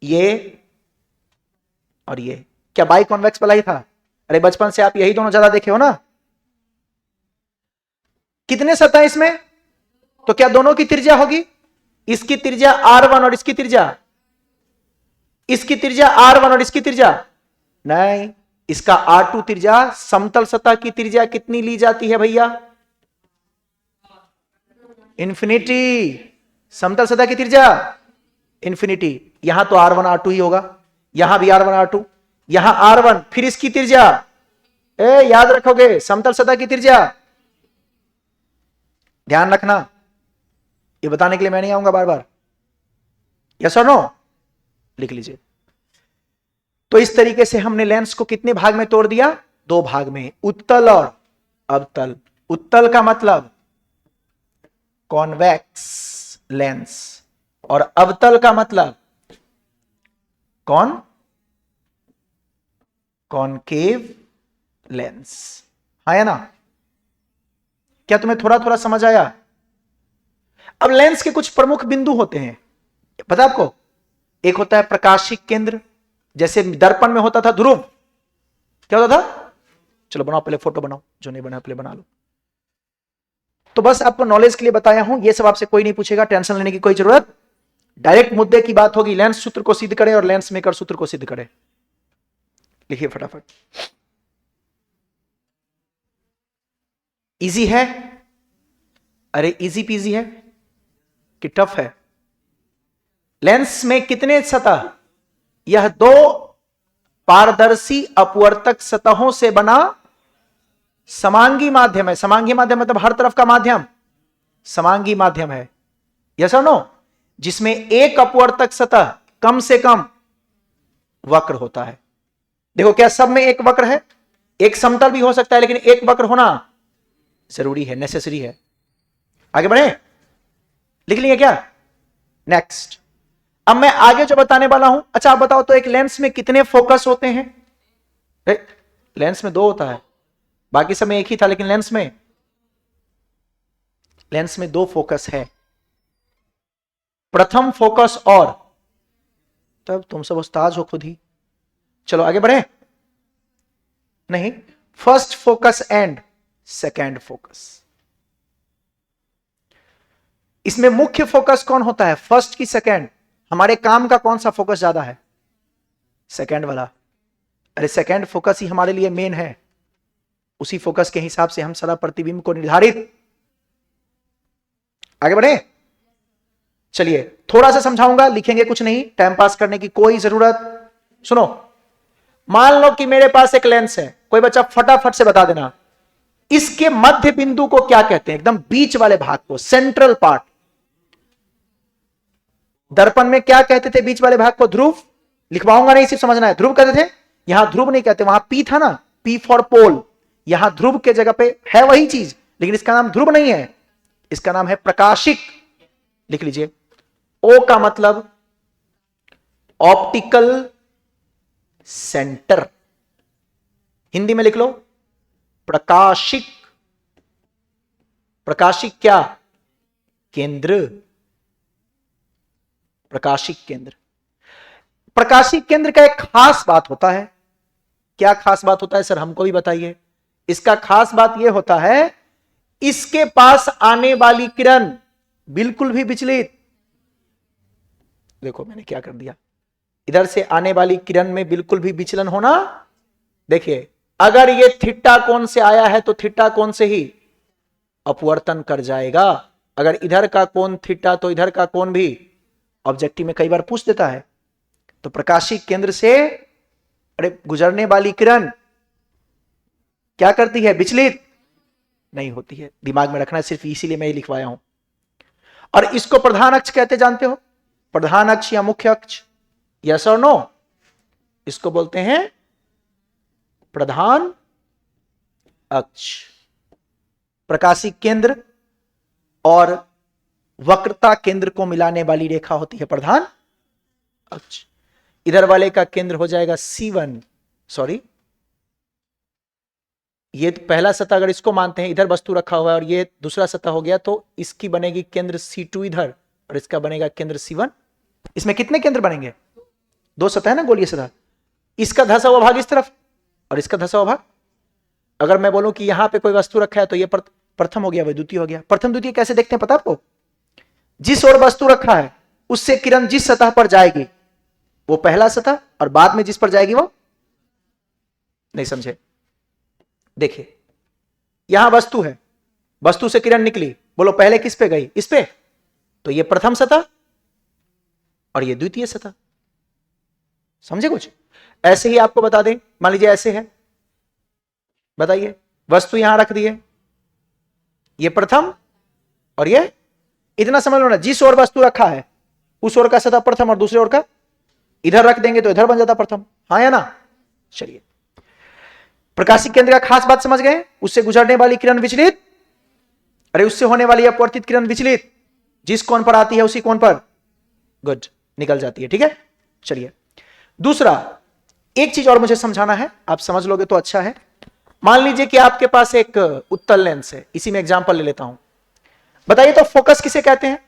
ये और ये, क्या बाई कॉन्वेक्स वाला ही था? अरे बचपन से आप यही दोनों ज्यादा देखे हो ना। कितने सतह इसमें? तो क्या दोनों की त्रिज्या होगी? इसकी त्रिज्या R1 और इसकी त्रिज्या R1 और इसकी त्रिज्या नहीं, इसका R2 त्रिज्या। समतल सतह की त्रिज्या कितनी ली जाती है भैया? इंफिनिटी। समतल सतह की त्रिज्या इंफिनिटी। यहां तो R1 R2 ही होगा, यहां भी R1 R2, यहां R1, फिर इसकी त्रिज्या, याद रखोगे समतल सतह की त्रिज्या, ध्यान रखना। ये बताने के लिए मैं नहीं आऊंगा बार बार। यस और नो? लिख लीजिए। तो इस तरीके से हमने लेंस को कितने भाग में तोड़ दिया? 2 भाग में, उत्तल और अवतल। उत्तल का मतलब कॉन्वेक्स लेंस और अवतल का मतलब कॉनकेव लेंस। है ना? क्या तुम्हें थोड़ा थोड़ा समझ आया? अब लेंस के कुछ प्रमुख बिंदु होते हैं, पता है आपको? एक होता है प्रकाशिक केंद्र, जैसे दर्पण में होता था ध्रुव। क्या होता था? चलो बनाओ, पहले फोटो बनाओ, जो नहीं बना पहले बना लो। तो बस आपको नॉलेज के लिए बताया हूं, ये सब आपसे कोई नहीं पूछेगा, टेंशन लेने की कोई जरूरत। डायरेक्ट मुद्दे की बात होगी, लेंस सूत्र को सिद्ध करे और लेंस मेकर सूत्र को सिद्ध करे। लिखिए फटाफट। इजी है? अरे इजी पीजी है कि टफ है? लेंस में कितने सतह? यह 2 पारदर्शी अपवर्तक सतहों से बना समांगी माध्यम है। समांगी माध्यम मतलब हर तरफ का माध्यम समांगी माध्यम है। यस और नो? जिसमें एक अपवर्तक सतह कम से कम वक्र होता है। देखो, क्या सब में एक वक्र है? एक समतल भी हो सकता है, लेकिन एक वक्र होना जरूरी है, नेसेसरी है। आगे बढ़े? लिख लिए क्या? नेक्स्ट। अब मैं आगे जो बताने वाला हूं, अच्छा आप बताओ तो एक लेंस में कितने फोकस होते हैं? लेंस में 2 होता है, बाकी सब में एक ही था, लेकिन लेंस में 2 फोकस है। प्रथम फोकस और, तब तुम सब उस्ताद हो खुद ही। चलो आगे बढ़े। नहीं, first focus and second focus. इसमें मुख्य फोकस कौन होता है, फर्स्ट की सेकेंड? हमारे काम का कौन सा फोकस ज्यादा है? सेकेंड वाला। अरे सेकेंड फोकस ही हमारे लिए मेन है, उसी फोकस के हिसाब से हम सारा प्रतिबिंब को निर्धारित। आगे बढ़े? चलिए थोड़ा सा समझाऊंगा, लिखेंगे कुछ नहीं, टाइम पास करने की कोई जरूरत। सुनो, मान लो कि मेरे पास एक लेंस है, कोई बच्चा फटाफट से बता देना, इसके मध्य बिंदु को क्या कहते हैं? एकदम बीच वाले भाग को, सेंट्रल पार्ट। दर्पण में क्या कहते थे बीच वाले भाग को? ध्रुव। लिखवाऊंगा नहीं, सिर्फ समझना है। ध्रुव कहते थे, यहां ध्रुव नहीं कहते, वहां पी था ना, पी फॉर पोल। यहां ध्रुव के जगह पे है वही चीज, लेकिन इसका नाम ध्रुव नहीं है, इसका नाम है प्रकाशिक। लिख लीजिए। ओ का मतलब ऑप्टिकल सेंटर, हिंदी में लिख लो प्रकाशिक। प्रकाशिक क्या? केंद्र। प्रकाशिक केंद्र। प्रकाशिक केंद्र का एक खास बात होता है। क्या खास बात होता है सर, हमको भी बताइए। इसका खास बात यह होता है, इसके पास आने वाली किरण बिल्कुल भी विचलित, देखो मैंने क्या कर दिया, इधर से आने वाली किरण में बिल्कुल भी विचलन होना। देखिए, अगर ये थीटा कोण से आया है तो थीटा कोण से ही अपवर्तन कर जाएगा। अगर इधर का कोण थीटा तो इधर का कोण भी। ऑब्जेक्टिव में कई बार पूछ देता है। तो प्रकाशिक केंद्र से अरे गुजरने वाली किरण क्या करती है? विचलित नहीं होती है। दिमाग में रखना, सिर्फ इसीलिए मैं ये लिखवाया हूं। और इसको प्रधान अक्ष कहते, जानते हो? प्रधान अक्ष या मुख्य अक्ष? यस और नो? इसको बोलते हैं प्रधान अक्ष। प्रकाशिक केंद्र और वक्रता केंद्र को मिलाने वाली रेखा होती है प्रधान अक्ष। इधर वाले का केंद्र हो जाएगा C1, सॉरी ये पहला सतह, अगर इसको मानते हैं, इधर वस्तु रखा हुआ है और ये दूसरा सतह हो गया, तो इसकी बनेगी केंद्र C2 इधर और इसका बनेगा केंद्र C1। इसमें कितने केंद्र बनेंगे? दो सतह है ना गोलीय सतह, इसका धंसा हुआ भाग इस तरफ और इसका धंसा हुआ भाग। अगर मैं बोलूं कि यहां पे कोई वस्तु रखा है तो ये प्रथम हो गया, वह द्वितीय हो गया। प्रथम द्वितीय कैसे देखते हैं पता आपको? जिस ओर वस्तु रखा है उससे किरण जिस सतह पर जाएगी वो पहला सतह, और बाद में जिस पर जाएगी वो नहीं। समझे? देखिए यहां वस्तु है, वस्तु से किरण निकली, बोलो पहले किस पे गई? इस पे, तो ये प्रथम सतह और ये द्वितीय सतह। समझे कुछ? ऐसे ही आपको बता दें, मान लीजिए ऐसे है, बताइए वस्तु यहां रख दी है, ये प्रथम और ये, इतना समझ लो ना, जिस ओर वस्तु रखा है उस ओर का सतह प्रथम और दूसरे ओर का, इधर रख देंगे तो इधर बन जाता प्रथम, हाँ या ना? चलिए, प्रकाशिक केंद्र का खास बात समझ गए? उससे गुजरने वाली किरण विचलित, अरे उससे होने वाली अपवर्तित किरण विचलित, जिस कोण पर आती है उसी कोण पर गुड निकल जाती है। ठीक है, चलिए दूसरा, एक चीज और मुझे समझाना है, आप समझ लोगे तो अच्छा है। मान लीजिए कि आपके पास एक उत्तल लेंस है, इसी में एग्जांपल ले लेता हूं, बताइए तो फोकस किसे कहते हैं?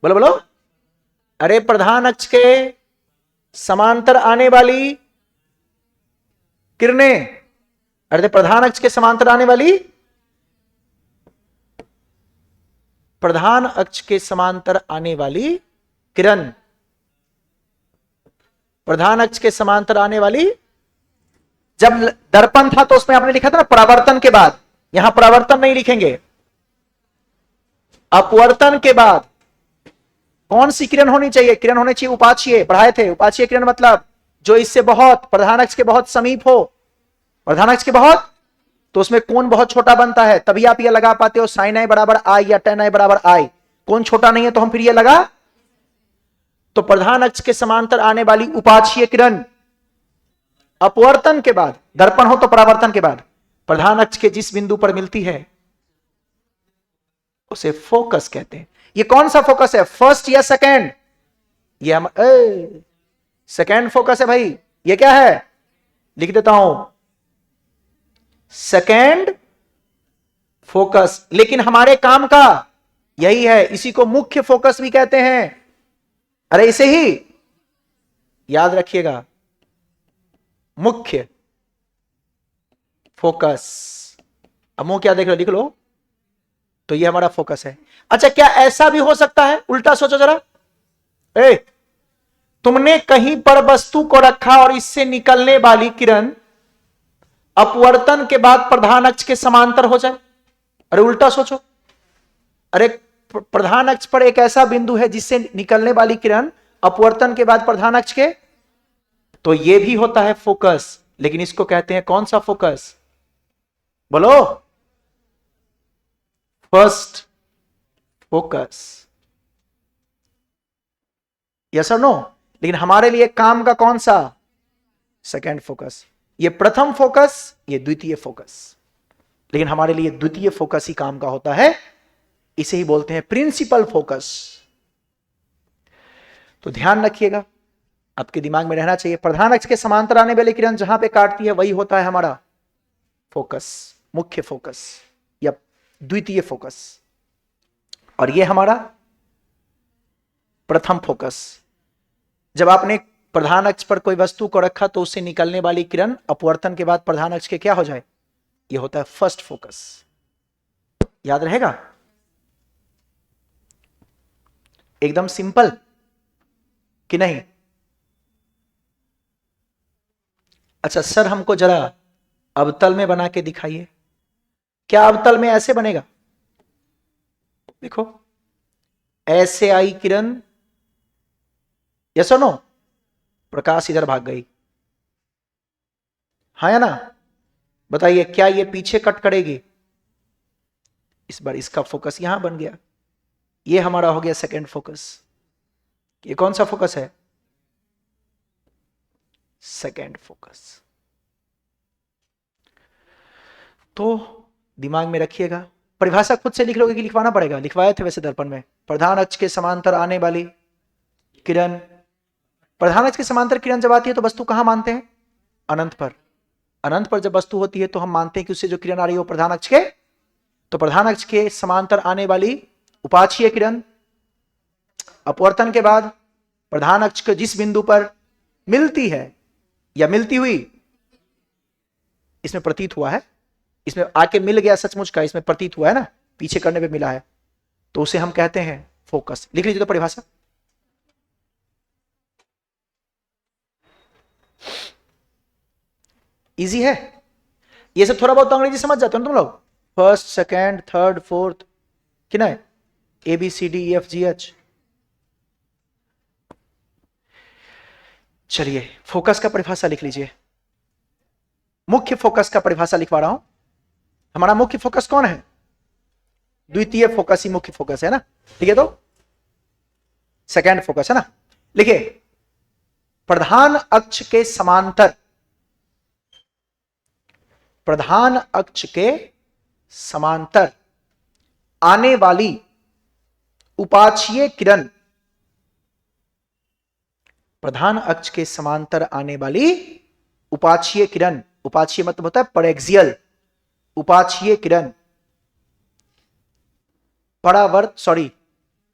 बोलो बोलो। अरे प्रधान अक्ष के समांतर आने वाली किरणें, अरे प्रधान अक्ष के समांतर आने वाली, प्रधान अक्ष के समांतर आने वाली किरण, प्रधान अक्ष के समांतर आने वाली। जब दर्पण था तो उसमें आपने लिखा था ना परावर्तन के बाद, यहां परावर्तन नहीं लिखेंगे, अपवर्तन के बाद कौन सी किरण होनी चाहिए? किरण होनी चाहिए उपाक्षीय, पढ़ाए थे उपाक्षीय किरण मतलब जो इससे बहुत, प्रधान अक्ष के बहुत समीप हो, प्रधान अक्ष के बहुत, तो उसमें कोण बहुत छोटा बनता है, तभी आप ये लगा पाते हो साइन आई बराबर आई या टेन आई बराबर आई। कोण छोटा नहीं है तो हम फिर ये लगा, तो प्रधान अक्ष के समांतर आने वाली उपाक्षीय किरण अपवर्तन के बाद, दर्पण हो तो परावर्तन के बाद, प्रधान अक्ष के जिस बिंदु पर मिलती है उसे फोकस कहते हैं। ये कौन सा फोकस है? फर्स्ट या सेकेंड? ये हम सेकेंड फोकस है भाई। ये क्या है? लिख देता हूं सेकेंड फोकस, लेकिन हमारे काम का यही है, इसी को मुख्य फोकस भी कहते हैं। अरे इसे ही याद रखिएगा, मुख्य फोकस। अब मुंह क्या देख लो, लिख लो, तो ये हमारा फोकस है। अच्छा, क्या ऐसा भी हो सकता है? उल्टा सोचो जरा, तुमने कहीं पर वस्तु को रखा और इससे निकलने वाली किरण अपवर्तन के बाद प्रधान अक्ष के समांतर हो जाए। अरे उल्टा सोचो, अरे प्रधान अक्ष पर एक ऐसा बिंदु है जिससे निकलने वाली किरण अपवर्तन के बाद प्रधान अक्ष के, तो यह भी होता है फोकस, लेकिन इसको कहते हैं कौन सा फोकस? बोलो, फर्स्ट फोकस। यस और नो? लेकिन हमारे लिए काम का कौन सा? Second focus. ये प्रथम फोकस, ये द्वितीय फोकस, लेकिन हमारे लिए द्वितीय फोकस ही काम का होता है, इसे ही बोलते हैं प्रिंसिपल फोकस। तो ध्यान रखिएगा, आपके दिमाग में रहना चाहिए, प्रधान अक्ष के समांतर आने वाली किरण जहां पे काटती है वही होता है हमारा फोकस, मुख्य फोकस या द्वितीय फोकस, और ये हमारा प्रथम फोकस। जब आपने प्रधान अक्ष पर कोई वस्तु को रखा तो उससे निकलने वाली किरण अपवर्तन के बाद प्रधान अक्ष के क्या हो जाए, ये होता है फर्स्ट फोकस। याद रहेगा? एकदम सिंपल कि नहीं? अच्छा सर, हमको जरा अवतल में बना के दिखाइए। क्या अवतल में ऐसे बनेगा? देखो, ऐसे आई किरण, यस और नो? प्रकाश इधर भाग गई, हाँ या ना? बताइए, क्या ये पीछे कट करेगी? इस बार इसका फोकस यहां बन गया, ये हमारा हो गया सेकेंड फोकस। ये कौन सा फोकस है? Second focus. तो दिमाग में रखिएगा, परिभाषा खुद से लिख लोगे कि लिखवाना पड़ेगा? लिखवाए थे वैसे दर्पण में। प्रधान अक्ष के समांतर आने वाली किरण, प्रधान अक्ष के समांतर किरण जब आती है तो वस्तु कहां मानते हैं? अनंत पर। अनंत पर जब वस्तु होती है तो हम मानते हैं कि उससे जो किरण आ रही है वो प्रधान अक्ष के, तो प्रधान अक्ष के समांतर आने वाली उपाक्षीय किरण अपवर्तन के बाद प्रधान अक्ष के जिस बिंदु पर मिलती है या मिलती हुई, इसमें प्रतीत हुआ है, इसमें आके मिल गया सचमुच का, इसमें प्रतीत हुआ है ना, पीछे करने पे मिला है, तो उसे हम कहते हैं फोकस। लिख लीजिए तो परिभाषा। इजी है ये सब, थोड़ा बहुत तो अंग्रेजी समझ जाते हो तुम लोग, फर्स्ट सेकेंड थर्ड फोर्थ कि नहीं, A B C D E F G H. चलिए फोकस का परिभाषा लिख लीजिए। मुख्य फोकस का परिभाषा लिखवा रहा हूं। हमारा मुख्य फोकस कौन है? द्वितीय फोकस ही मुख्य फोकस है ना, ठीक है, तो सेकेंड फोकस है ना। लिखिए, प्रधान अक्ष के समांतर, प्रधान अक्ष के समांतर आने वाली उपाक्षीय किरण, प्रधान अक्ष के समांतर आने वाली उपाक्षीय किरण, उपाक्षीय मतलब होता है परेक्सियल, उपाक्षीय किरण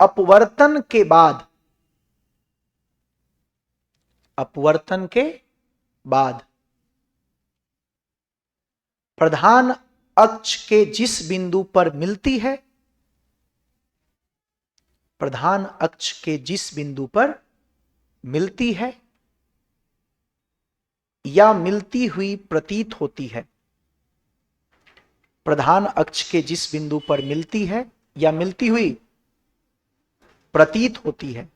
अपवर्तन के बाद, अपवर्तन के बाद प्रधान अक्ष के जिस बिंदु पर मिलती है, प्रधान अक्ष के जिस बिंदु पर मिलती है या मिलती हुई प्रतीत होती है, प्रधान अक्ष के जिस बिंदु पर मिलती है या मिलती हुई प्रतीत होती है,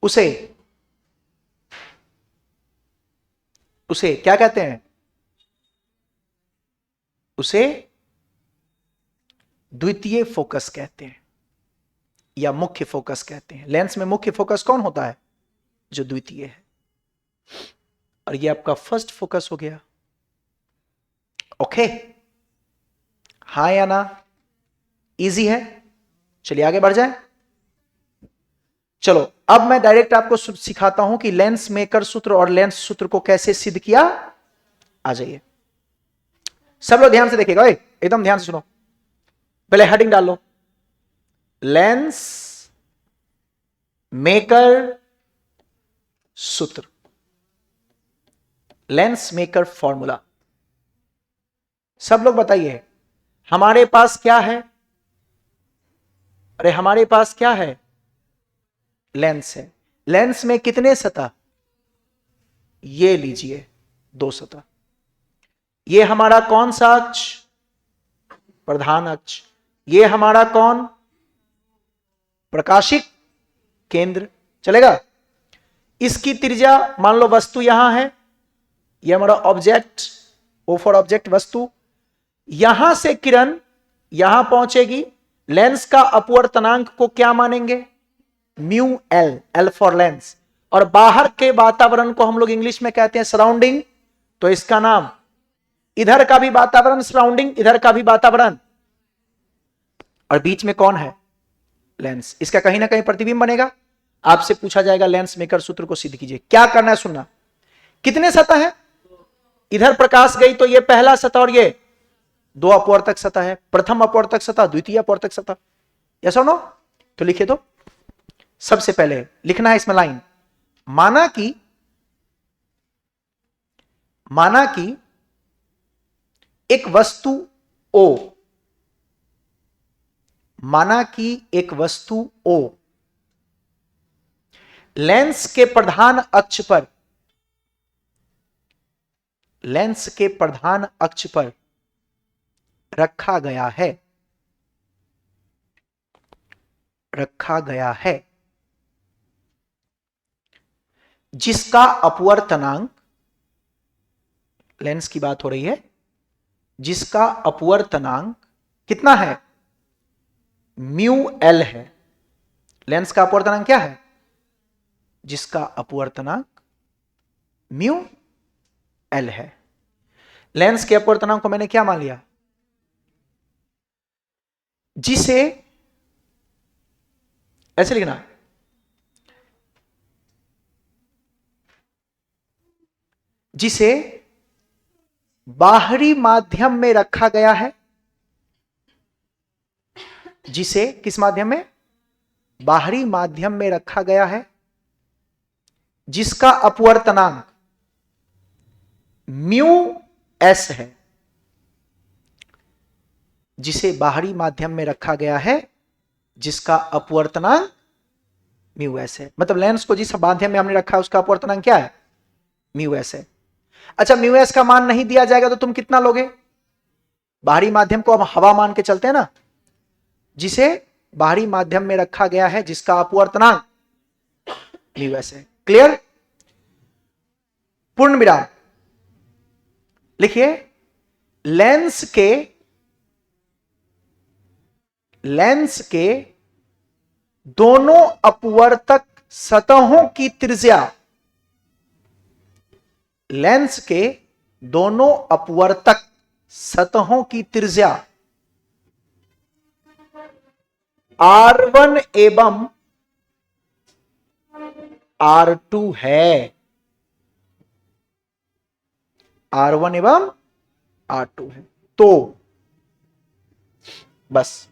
उसे क्या कहते हैं? उसे द्वितीय फोकस कहते हैं या मुख्य फोकस कहते हैं। लेंस में मुख्य फोकस कौन होता है? जो द्वितीय है। और ये आपका फर्स्ट फोकस हो गया। ओके, हाँ या ना? इजी है। चलिए आगे बढ़ जाए। चलो अब मैं डायरेक्ट आपको सिखाता हूं कि लेंस मेकर सूत्र और लेंस सूत्र को कैसे सिद्ध किया। आ जाइए, सब लोग ध्यान से देखिएगा, एकदम ध्यान से सुनो। पहले हेडिंग डाल लो, लेंस मेकर सूत्र, लेंस मेकर फॉर्मूला। सब लोग बताइए, हमारे पास क्या है? अरे हमारे पास क्या है? लेंस है। लेंस में कितने सतह? ये लीजिए, 2 सतह। ये हमारा कौन सा अक्ष? प्रधान अक्ष। ये हमारा कौन? प्रकाशिक केंद्र। चलेगा? इसकी त्रिज्या, मान लो वस्तु यहां है, ये हमारा ऑब्जेक्ट, ओ फॉर ऑब्जेक्ट, वस्तु। यहां से किरण यहां पहुंचेगी। लेंस का अपवर्तनांक को क्या मानेंगे? Mu L, L for Lenz. और बाहर के वातावरण को हम लोग इंग्लिश में कहते हैं सराउंडिंग। तो इसका नाम, इधर का भी वातावरण सराउंडिंग, इधर का भी वातावरण, और बीच में कौन है? लेंस। इसका कहीं ना कहीं प्रतिबिंब बनेगा। आपसे पूछा जाएगा लेंस मेकर सूत्र को सिद्ध कीजिए। क्या करना है सुनना। कितने सतह है? इधर प्रकाश गई तो ये पहला सतह और ये 2 अपवर्तक सतह है। प्रथम अपवर्तक सतह, द्वितीय अपवर्तक सतह। यस और नो? तो लिखिए, तो सबसे पहले लिखना है इसमें लाइन, माना कि एक वस्तु O, माना कि एक वस्तु O लेंस के प्रधान अक्ष पर, लेंस के प्रधान अक्ष पर रखा गया है, रखा गया है, जिसका अपवर्तनांक, लेंस की बात हो रही है, जिसका अपवर्तनांक कितना है? म्यू एल है। लेंस का अपवर्तनांक क्या है? जिसका अपवर्तनांक म्यू एल है। लेंस के अपवर्तनांक को मैंने क्या मान लिया? जिसे ऐसे लिखना है, जिसे बाहरी माध्यम में रखा गया है, जिसे किस माध्यम में? बाहरी माध्यम में रखा गया है जिसका अपवर्तनांक म्यू एस है, जिसे बाहरी माध्यम में रखा गया है जिसका अपवर्तनांक म्यू एस है। मतलब लेंस को जिस माध्यम में हमने रखा है उसका अपवर्तनांक क्या है, म्यू एस है। अच्छा, म्यू एस का मान नहीं दिया जाएगा तो तुम कितना लोगे? बाहरी माध्यम को हम हवा मान के चलते हैं ना, जिसे बाहरी माध्यम में रखा गया है जिसका अपवर्तनांक म्यू एस है। क्लियर? पूर्ण विराम। लिखिए, लेंस के दोनों अपवर्तक सतहों की त्रिज्या, लेंस के दोनों अपवर्तक सतहों की त्रिज्या R1 एवं R2 है। R1 एवं R2 है। तो बस,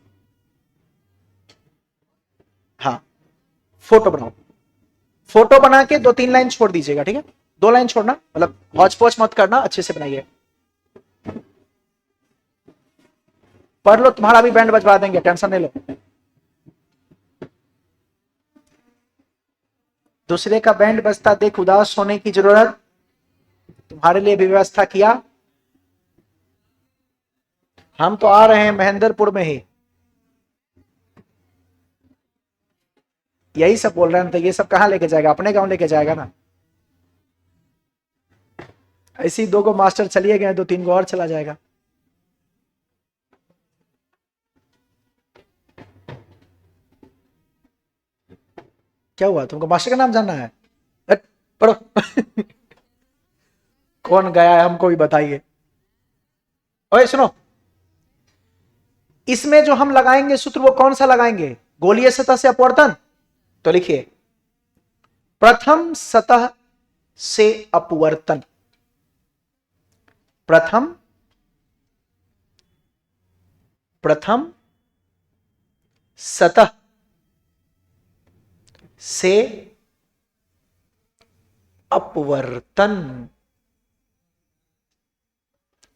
हाँ, फोटो बनाओ। फोटो बना के 2-3 लाइन छोड़ दीजिएगा, ठीक है? 2 लाइन छोड़ना, मतलब हौच पौच मत करना, अच्छे से बनाइए। पढ़ लो, तुम्हारा भी बैंड बजवा देंगे, टेंशन नहीं लो। दूसरे का बैंड बजता देख उदास होने की जरूरत, तुम्हारे लिए भी व्यवस्था किया। हम तो आ रहे हैं महेंद्रपुर में ही, यही सब बोल रहे हैं। तो ये सब कहां लेके जाएगा? अपने गांव लेके जाएगा ना। ऐसी 2 गो मास्टर चलिए गए, 2-3 गो और चला जाएगा। क्या हुआ? तुमको मास्टर का नाम जानना है? पढ़ो। कौन गया है हमको भी बताइए। ओए सुनो, इसमें जो हम लगाएंगे सूत्र वो कौन सा लगाएंगे? गोलीय सतह से अपवर्तन। तो लिखिए, प्रथम सतह से अपवर्तन, प्रथम सतह से अपवर्तन।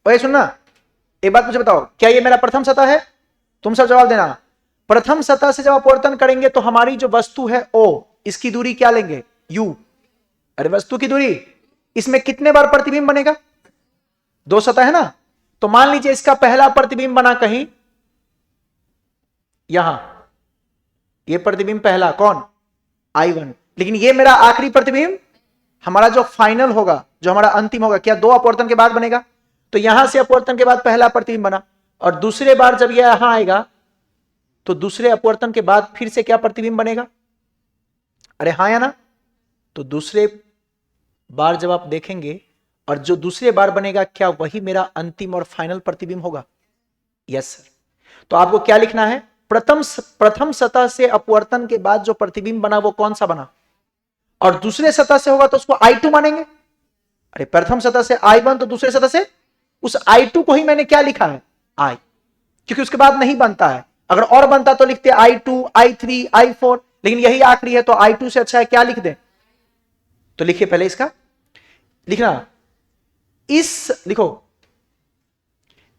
ओए सुनना, एक बात मुझे बताओ, क्या ये मेरा प्रथम सतह है? तुम सब जवाब देना। प्रथम सतह से जब अपवर्तन करेंगे तो हमारी जो वस्तु है O, इसकी दूरी क्या लेंगे? U। अरे वस्तु की दूरी, इसमें कितने बार प्रतिबिंब बनेगा? 2 सतह है ना। तो मान लीजिए इसका पहला प्रतिबिंब बना कहीं यहां, ये प्रतिबिंब पहला कौन? I1। लेकिन ये मेरा आखिरी प्रतिबिंब, हमारा जो फाइनल होगा, जो हमारा अंतिम होगा, क्या 2 अपवर्तन के बाद बनेगा? तो यहां से अपवर्तन के बाद पहला प्रतिबिंब बना, और दूसरे बार जब यह यहां आएगा तो दूसरे अपवर्तन के बाद फिर से क्या प्रतिबिंब बनेगा? अरे हाँ या ना? तो दूसरे बार जब आप देखेंगे और जो दूसरे बार बनेगा, क्या वही मेरा अंतिम और फाइनल प्रतिबिंब होगा? Yes sir. तो आपको क्या लिखना है? प्रथम सतह से अपवर्तन के बाद जो प्रतिबिंब बना वो कौन सा बना, और दूसरे सतह से होगा तो उसको I2 मानेंगे। अरे प्रथम सतह से I1, तो दूसरे सतह से उस I2 को ही मैंने क्या लिखा है? I, क्योंकि उसके बाद नहीं बनता है। अगर और बनता तो लिखते I2, I3, I4, लेकिन यही आखिरी है तो I2 से अच्छा है क्या लिख दें? तो लिखिए, पहले इसका लिखना, लिखो,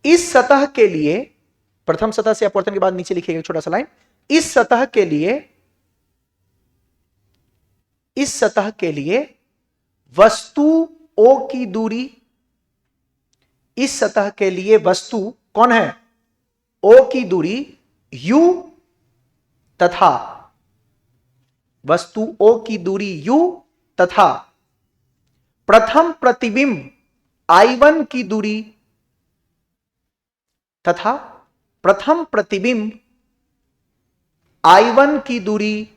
इस सतह के लिए, प्रथम सतह से अपवर्तन के बाद नीचे लिखिएगा छोटा सा लाइन, इस सतह के लिए वस्तु O की दूरी, इस सतह के लिए वस्तु कौन है? O की दूरी U तथा वस्तु O की दूरी U तथा प्रथम प्रतिबिंब I1 की दूरी तथा प्रथम प्रतिबिंब I1 की दूरी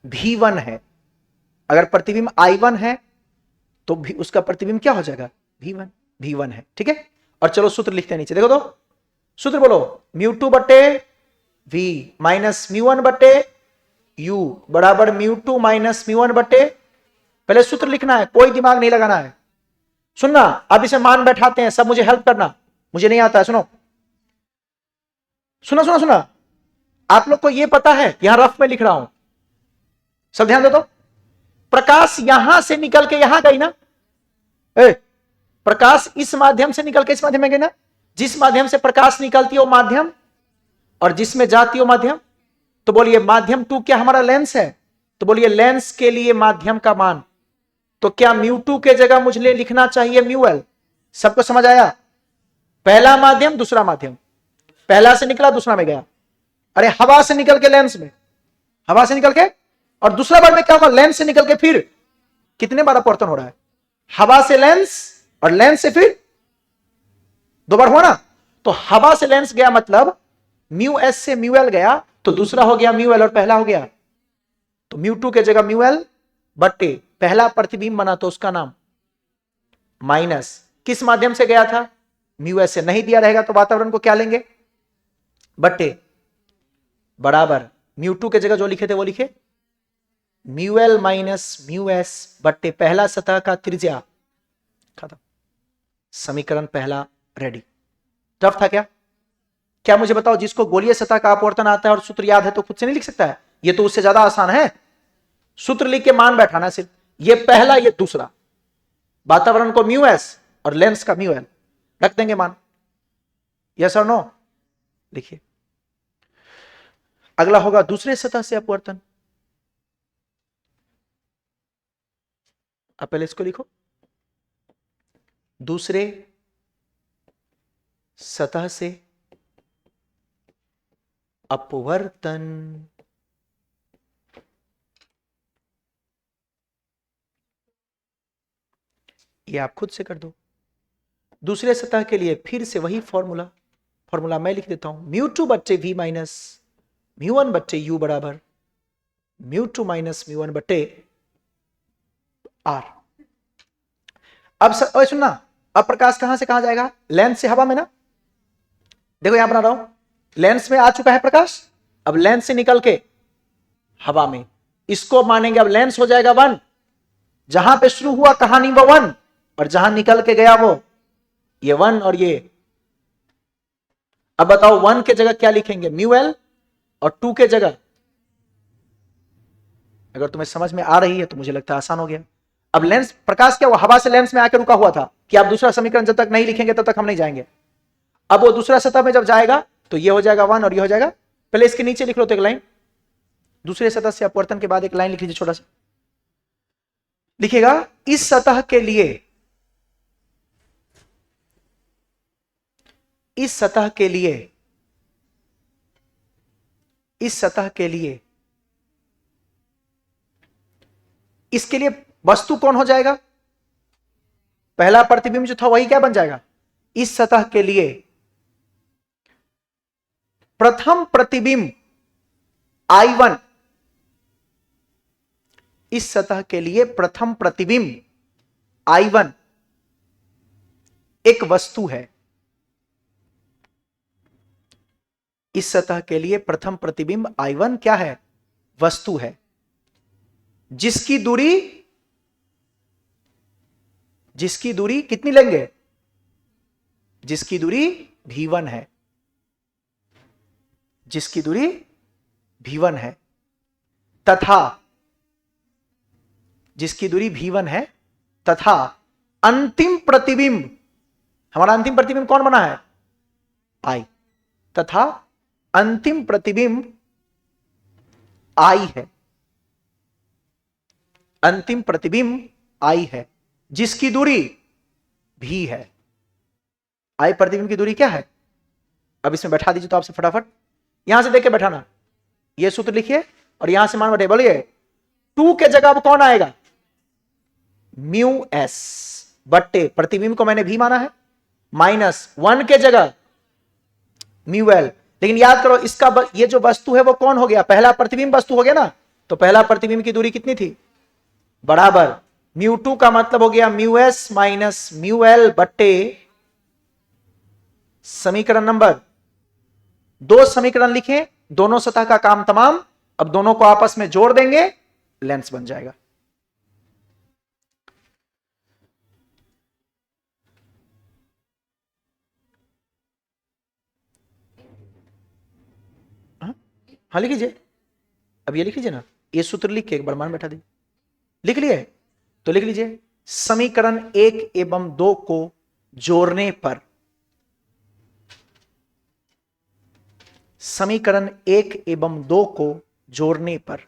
V1 है। अगर प्रतिबिंब I1 है तो भी उसका प्रतिबिंब क्या हो जाएगा? V1 है, ठीक है। और चलो सूत्र लिखते हैं नीचे, देखो तो सूत्र बोलो, μ2 बटे V माइनस μ1 बटे U बराबर μ2 माइनस μ1 बटे, पहले सूत्र लिखना है, कोई दिमाग नहीं लगाना है। सुनना, अब इसे मान बैठाते हैं, सब मुझे हेल्प करना, मुझे नहीं आता है। सुनो सुना सुना सुना, आप लोग को यह पता है, यहां रफ में लिख रहा हूं, सब ध्यान दो तो, प्रकाश यहां से निकल के यहां गई ना, प्रकाश इस माध्यम से निकल के इस माध्यम में गई ना, जिस माध्यम से प्रकाश निकलती है वो माध्यम, और जिसमें जाती है वो माध्यम। तो बोलिए माध्यम 2 क्या हमारा लेंस है, तो बोलिए लेंस के लिए माध्यम का मान, तो क्या μ2 के जगह मुझे लिखना चाहिए μl। सबको समझ आया? पहला माध्यम दूसरा माध्यम, पहला से निकला दूसरा में गया, अरे हवा से निकल के लेंस में, हवा से निकल के, और दूसरा बार में क्या होगा, लेंस से निकल के फिर कितने बार अपवर्तन हो रहा है, हवा से लेंस और लेंस से फिर 2 बार हुआ ना। तो हवा से लेंस गया मतलब μs से μl गया, तो दूसरा हो गया μl और पहला हो गया, तो μ2 के जगह μl बट्टे पहला प्रतिबिंब बना तो उसका नाम माइनस किस माध्यम से गया था, μs से नहीं दिया रहेगा तो वातावरण को क्या लेंगे, बट्टे बराबर μ2 के जगह जो लिखे थे वो लिखे μl माइनस μs बट्टे पहला सतह का त्रिज्या, खत्म। समीकरण पहला रेडी। टफ था क्या? क्या मुझे बताओ, जिसको गोलीय सतह का अपवर्तन आता है और सूत्र याद है तो खुद से नहीं लिख सकता है? ये तो उससे ज्यादा आसान है, सूत्र लिख के मान बैठाना सिर्फ, ये पहला ये दूसरा, वातावरण को μs और लेंस का μl रख देंगे मान, यस और नो। लिखिए अगला होगा दूसरे सतह से अपवर्तन। आप पहले इसको लिखो, दूसरे सतह से अपवर्तन। ये आप खुद से कर दो। दूसरे सतह के लिए फिर से वही फॉर्मूला मैं लिख देता हूं, μ2 बट्टे v माइनस μ1 बट्टे u बराबर μ2 माइनस μ1 बट्टे r। अब सुनना, अब प्रकाश कहां से कहां जाएगा, लेंस से हवा में ना। देखो यहां बना रहा हूं, लेंस में आ चुका है प्रकाश, अब लेंस से निकल के हवा में, इसको मानेंगे अब लेंस हो जाएगा 1, जहां पे शुरू हुआ कहानी वो 1, और जहां निकल के गया वो ये 1 और ये। अब बताओ 1 के जगह क्या लिखेंगे, μl, और 2 के जगह, अगर तुम्हें समझ में आ रही है तो मुझे लगता है आसान हो गया। अब लेंस प्रकाश क्या हुआ, हवा से लेंस में आकर रुका हुआ था कि आप दूसरा समीकरण जब तक नहीं लिखेंगे तब तक हम नहीं जाएंगे। अब वो दूसरा सतह में जब जाएगा तो ये हो जाएगा 1 और ये हो जाएगा, पहले इसके नीचे लिख लो तो एक लाइन, दूसरे सतह से अपवर्तन के बाद एक लाइन लिख लीजिए, छोटा सा लिखेगा, इस सतह के लिए, इस सतह के लिए, इस सतह के लिए, इसके लिए वस्तु कौन हो जाएगा, पहला प्रतिबिंब जो था वही क्या बन जाएगा, इस सतह के लिए प्रथम प्रतिबिंब I1, इस सतह के लिए प्रथम प्रतिबिंब I1 एक वस्तु है, इस सतह के लिए प्रथम प्रतिबिंब I1 क्या है, वस्तु है, जिसकी दूरी कितनी लेंगे, जिसकी दूरी v1 है, जिसकी दूरी v1 है, तथा जिसकी दूरी v1 है, तथा अंतिम प्रतिबिंब, हमारा अंतिम प्रतिबिंब कौन बना है, I, तथा अंतिम प्रतिबिंब I है, अंतिम प्रतिबिंब I है, जिसकी दूरी v है। I प्रतिबिंब की दूरी क्या है, अब इसमें बैठा दीजिए तो आपसे फटाफट यहां से देख के बैठाना, ये सूत्र लिखिए और यहां से मान बैठे, बोलिए 2 के जगह अब कौन आएगा, μs बट्टे प्रतिबिंब को मैंने v माना है, माइनस 1 के जगह μl। लेकिन याद करो इसका ये जो वस्तु है वो कौन हो गया, पहला प्रतिबिंब वस्तु हो गया ना, तो पहला प्रतिबिंब की दूरी कितनी थी, बराबर μ2 का मतलब हो गया μs माइनस μl बट्टे समीकरण नंबर 2, समीकरण लिखें, दोनों सतह का काम तमाम, अब दोनों को आपस में जोड़ देंगे, लेंस बन जाएगा। हाँ लिख लीजिए, अब ये लिख लीजिए ना, ये सूत्र लिख के एक बार मान बैठा दी, लिख लिए तो लिख लीजिए समीकरण 1 एवं 2 को जोड़ने पर, समीकरण 1 एवं 2 को जोड़ने पर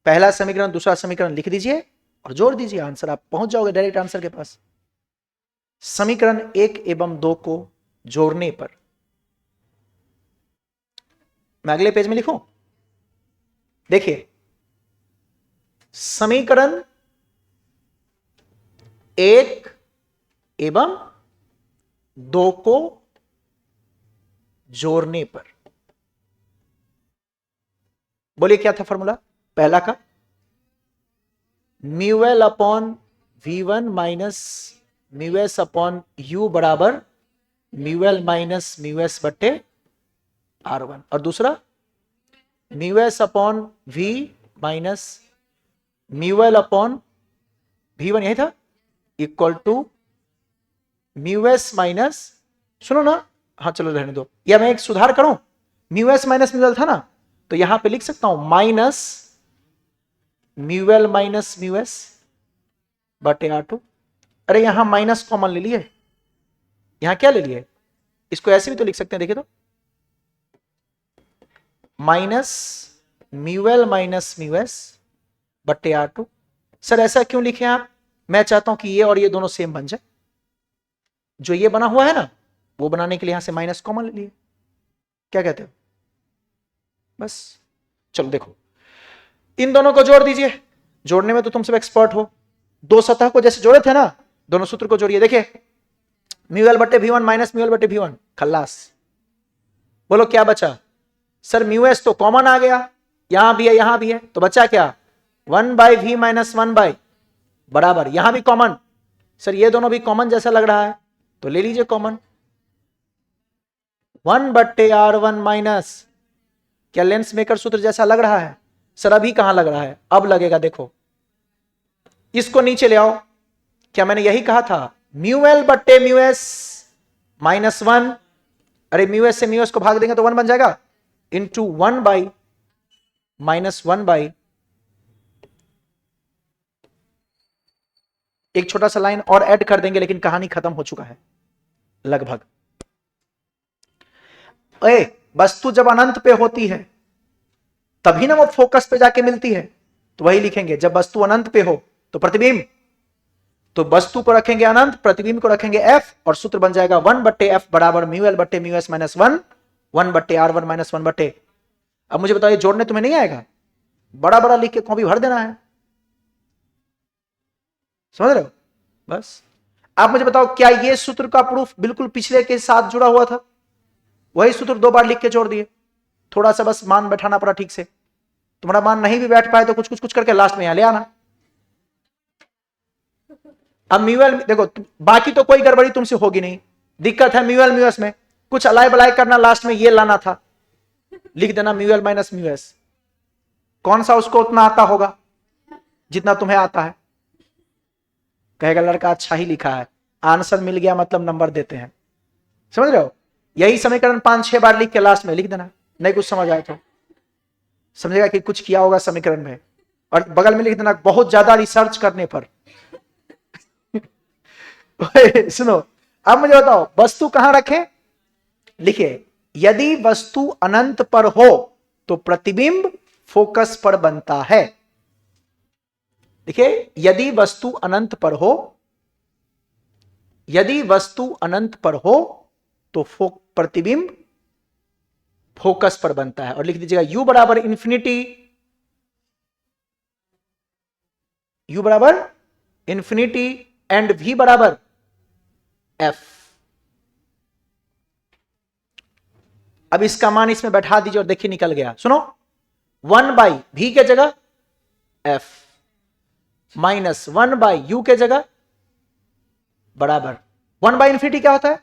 पहला समीकरण दूसरा समीकरण लिख दीजिए और जोड़ दीजिए, आंसर आप पहुंच जाओगे डायरेक्ट आंसर के पास। समीकरण 1 एवं 2 को जोड़ने पर, मैं अगले पेज में लिखूं, देखिए समीकरण 1 एवं 2 को जोड़ने पर, बोलिए क्या था फॉर्मूला पहला का, mu L upon V1 minus mu S upon u बराबर म्यूएल माइनस म्यूएस बट्टे R1, और दूसरा mu S upon V minus mu L upon V1 यही था इक्वल टू म्यूएस माइनस, सुनो ना, हाँ चलो रहने दो, या मैं एक सुधार करूं, म्यूएस माइनस म्यूएल था ना, तो यहां पे लिख सकता हूं माइनस म्यूएल माइनस म्यूएस बटे R2। अरे यहां माइनस कॉमन ले लिए, यहां क्या ले लिए, इसको ऐसे भी तो लिख सकते हैं, देखिए तो माइनस म्यूएल माइनस म्यूएस बटे R2। सर ऐसा क्यों लिखे आप, मैं चाहता हूं कि ये और ये दोनों सेम बन जाए, जो ये बना हुआ है ना वो बनाने के लिए यहां से माइनस कॉमन ले लिए, क्या कहते हो, बस चलो देखो इन दोनों को जोड़ दीजिए, जोड़ने में तो तुम सब एक्सपर्ट हो, दो सतह को जैसे जोड़े थे ना दोनों सूत्र को जोड़िए, देखिए म्यूएल बटे V1 माइनस म्यूएल बटे V1 खल्लास, बोलो क्या बचा, सर म्यूएस तो कॉमन आ गया, यहां भी है यहां भी है, तो बचा क्या 1/v माइनस 1 बराबर यहां भी कॉमन, सर ये दोनों भी कॉमन जैसा लग रहा है तो ले लीजिए कॉमन, 1/R1 माइनस, क्या लेंस मेकर सूत्र जैसा लग रहा है, सर अभी कहां लग रहा है, अब लगेगा, देखो इसको नीचे ले आओ, क्या मैंने यही कहा था म्यूएल बट्टे म्यूएस माइनस 1, अरे म्यूएस से म्यूएस को भाग देंगे तो 1 बन जाएगा, इंटू 1 बाई माइनस 1 बाई, एक छोटा सा लाइन और ऐड कर देंगे लेकिन कहानी खत्म हो चुका है लगभग। वस्तु जब अनंत पे होती है तभी ना वो फोकस पे जाके मिलती है, तो वही लिखेंगे जब वस्तु अनंत पे हो तो प्रतिबिंब, तो वस्तु को रखेंगे अनंत, प्रतिबिंब को रखेंगे F, और सूत्र बन जाएगा 1/F बराबर म्यूएल बट्टे म्यूएस माइनस 1, 1/R1 माइनस 1 बट्टे। अब मुझे बताइए जोड़ने तुम्हें नहीं आएगा, बड़ा बड़ा लिख के कॉपी भर देना है, समझ रहे हो, बस आप मुझे बताओ क्या ये सूत्र का प्रूफ बिल्कुल पिछले के साथ जुड़ा हुआ था, वही सूत्र 2 बार लिख के जोड़ दिए, थोड़ा सा बस मान बैठाना पड़ा ठीक से, तुम्हारा मान नहीं भी बैठ पाए तो कुछ कुछ कुछ करके लास्ट में यहां ले आना। अब म्यूएल देखो बाकी तो कोई गड़बड़ी तुमसे होगी नहीं, दिक्कत है म्यूएल म्यूएस में, कुछ अलाई बलाई करना लास्ट में ये लाना था, लिख देना म्यूएल माइनस म्यूएस, कौन सा उसको उतना आता होगा जितना तुम्हें आता है, कहेगा लड़का अच्छा ही लिखा है, आंसर मिल गया मतलब नंबर देते हैं, समझ रहे हो, यही समीकरण 5-6 बार लिख के लास्ट में लिख देना, नहीं कुछ समझ आए तो समझेगा कि कुछ किया होगा समीकरण में, और बगल में लिख देना बहुत ज्यादा रिसर्च करने पर। सुनो अब मुझे बताओ वस्तु कहां रखें, लिखिए यदि वस्तु अनंत पर हो तो प्रतिबिंब फोकस पर बनता है, देखिए यदि वस्तु अनंत पर हो, यदि वस्तु अनंत पर हो तो प्रतिबिंब फोकस पर बनता है, और लिख दीजिएगा U बराबर इंफिनिटी, U बराबर इंफिनिटी एंड V बराबर F। अब इसका मान इसमें बैठा दीजिए और देखिए निकल गया, सुनो 1/V के जगह F माइनस 1/U के जगह बराबर 1/इंफिनिटी क्या होता है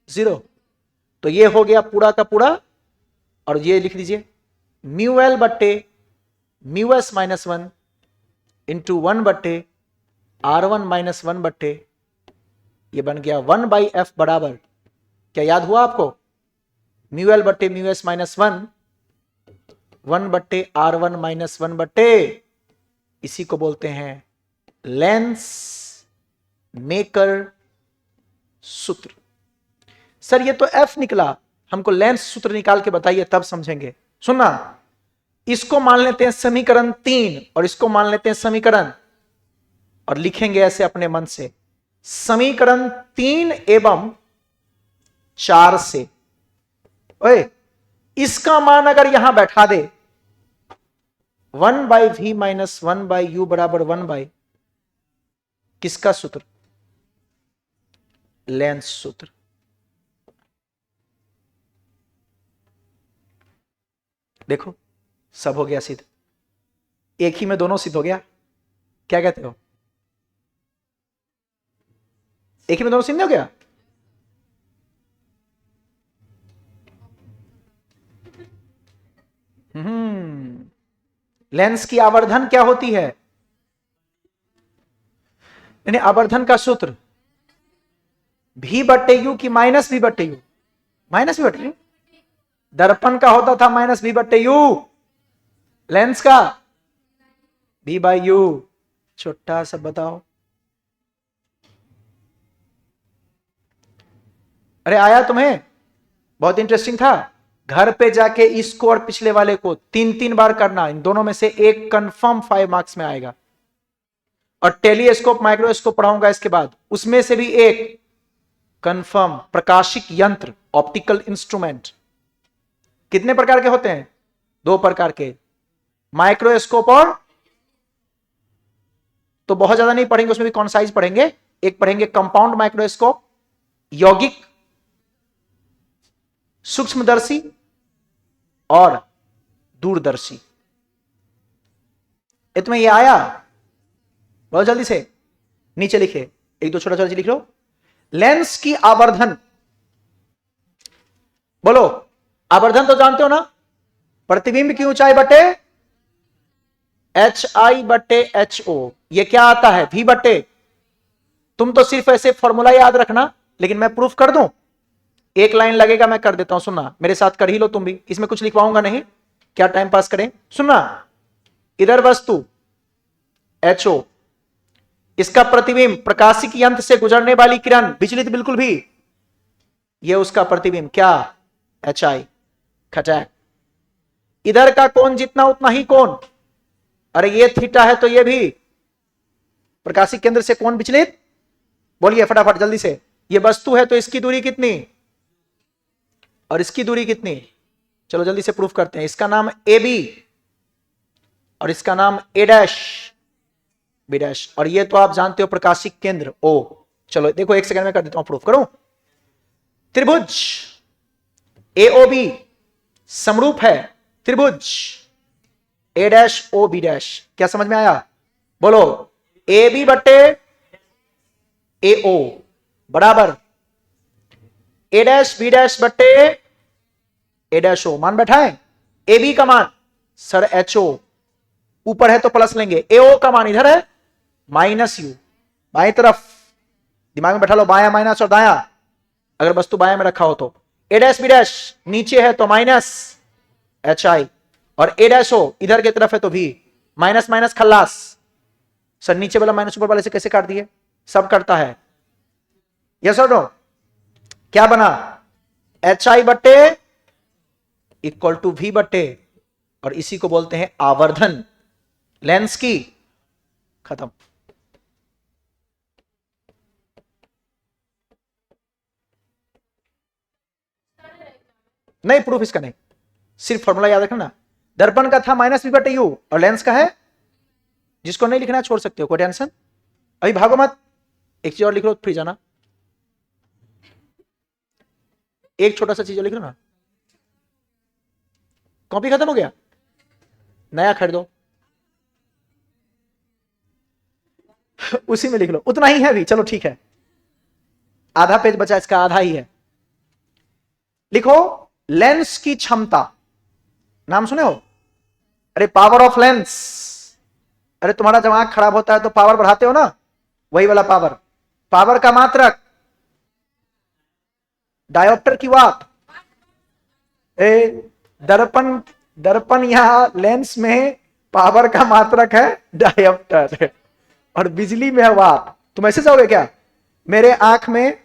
0, तो ये हो गया पूरा का पूरा, और ये लिख दीजिए म्यूएल बट्टे mu s minus 1 into 1/R1 minus 1 बट्टे, ये बन गया 1/F बराबर, क्या याद हुआ आपको म्यूएल बट्टे म्यूएस माइनस 1 1/R1 माइनस 1/, इसी को बोलते हैं लेंस मेकर सूत्र। सर ये तो F निकला, हमको लेंस सूत्र निकाल के बताइए तब समझेंगे। सुनना, इसको मान लेते हैं समीकरण 3 और इसको मान लेते हैं समीकरण, और लिखेंगे ऐसे अपने मन से, समीकरण 3 एवं 4 से ओए इसका मान अगर यहां बैठा दे 1/v माइनस 1/u बराबर 1/, किसका सूत्र? लेंस सूत्र। देखो सब हो गया सिद्ध, एक ही में दोनों सिद्ध हो गया। क्या कहते हो? एक ही में दोनों सिद्ध हो गया। लेंस की आवर्धन क्या होती है? यानी आवर्धन का सूत्र v/u की माइनस v/u? Minus v/u। दर्पण का होता था माइनस v/u, लेंस का v/u। छोटा सा बताओ। अरे आया तुम्हें? बहुत इंटरेस्टिंग था। घर पे जाके इसको और पिछले वाले को 3-3 बार करना, इन दोनों में से एक कंफर्म 5 मार्क्स में आएगा। और टेलीस्कोप माइक्रोस्कोप पढ़ाऊंगा इसके बाद, उसमें से भी एक कंफर्म प्रकाशिक यंत्र, ऑप्टिकल इंस्ट्रूमेंट। कितने प्रकार के होते हैं? 2 प्रकार के, माइक्रोस्कोप और, तो बहुत ज्यादा नहीं पढ़ेंगे, उसमें भी कौन साइज पढ़ेंगे। एक पढ़ेंगे कंपाउंड माइक्रोस्कोप, यौगिक, सूक्ष्मदर्शी और दूरदर्शी। तुम्हें ये आया? बहुत जल्दी से नीचे लिखे, 1-2 छोटा छोटा लिख लो। लेंस की आवर्धन, बोलो आवर्धन तो जानते हो ना, प्रतिबिंब की ऊंचाई बटे HI/HO। ये क्या आता है? v/, तुम तो सिर्फ ऐसे फॉर्मूला याद रखना, लेकिन मैं प्रूफ कर दूं। एक लाइन लगेगा, मैं कर देता हूं, सुनना, मेरे साथ कर ही लो तुम भी, इसमें कुछ लिखवाऊंगा नहीं, क्या टाइम पास करें। सुनना, इधर वस्तु HO, इसका प्रतिबिंब प्रकाशिक यंत्र से गुजरने वाली किरण विचलित बिल्कुल भी, यह उसका प्रतिबिंब क्या? HI खटैक। इधर का कोण जितना उतना ही कोण, अरे ये थीटा है तो ये भी प्रकाशिक केंद्र से कोण विचलित। बोलिए फटाफट जल्दी से। ये वस्तु है तो इसकी दूरी कितनी और इसकी दूरी कितनी? चलो जल्दी से प्रूफ करते हैं। इसका नाम AB और इसका नाम A', B', और ये तो आप जानते हो प्रकाशिक केंद्र O। चलो देखो एक सेकंड में कर देता हूं, प्रूफ करूं। त्रिभुज AOB समरूप है त्रिभुज A'-OB'। क्या समझ में आया? बोलो AB/AO बराबर A'-B'/A'-O। मान बैठा है। AB का मान सर HO ऊपर है तो प्लस लेंगे, AO का मान इधर है -U, बाएं तरफ। दिमाग में बैठा लो, बायां माइनस और दायां, अगर वस्तु बायां में रखा हो तो। A'-B' नीचे है तो -HI, और A'-O इधर की तरफ है तो भी माइनस माइनस खल्लास। सर नीचे वाला माइनस ऊपर वाले से कैसे काट दिए? सब करता है। यस और नो? क्या बना? HI/V/, और इसी को बोलते हैं आवर्धन लेंस की। खत्म। नहीं, प्रूफ इसका नहीं, सिर्फ फॉर्मूला याद रखना। दर्पण का था -V/U और लेंस का है, जिसको नहीं लिखना छोड़ सकते हो, कोई टेंशन। अभी भागो मत, एक चीज और लिख लो, फ्री जाना। एक छोटा सा चीज और लिख लो ना। कॉपी खत्म हो गया, नया खरीदो। उसी में लिख लो, उतना ही है अभी। चलो ठीक है, आधा पेज बचा, इसका आधा ही है। लिखो लेंस की क्षमता, नाम सुने हो? अरे पावर ऑफ लेंस। अरे तुम्हारा जब आंख खराब होता है तो पावर बढ़ाते हो ना, वही वाला पावर। पावर का मात्रक डायोप्टर की वाट। दर्पण दर्पण यहां लेंस में पावर का मात्रक है डायोप्टर, और बिजली में है वाट। तुम ऐसे जाओगे क्या, मेरे आंख में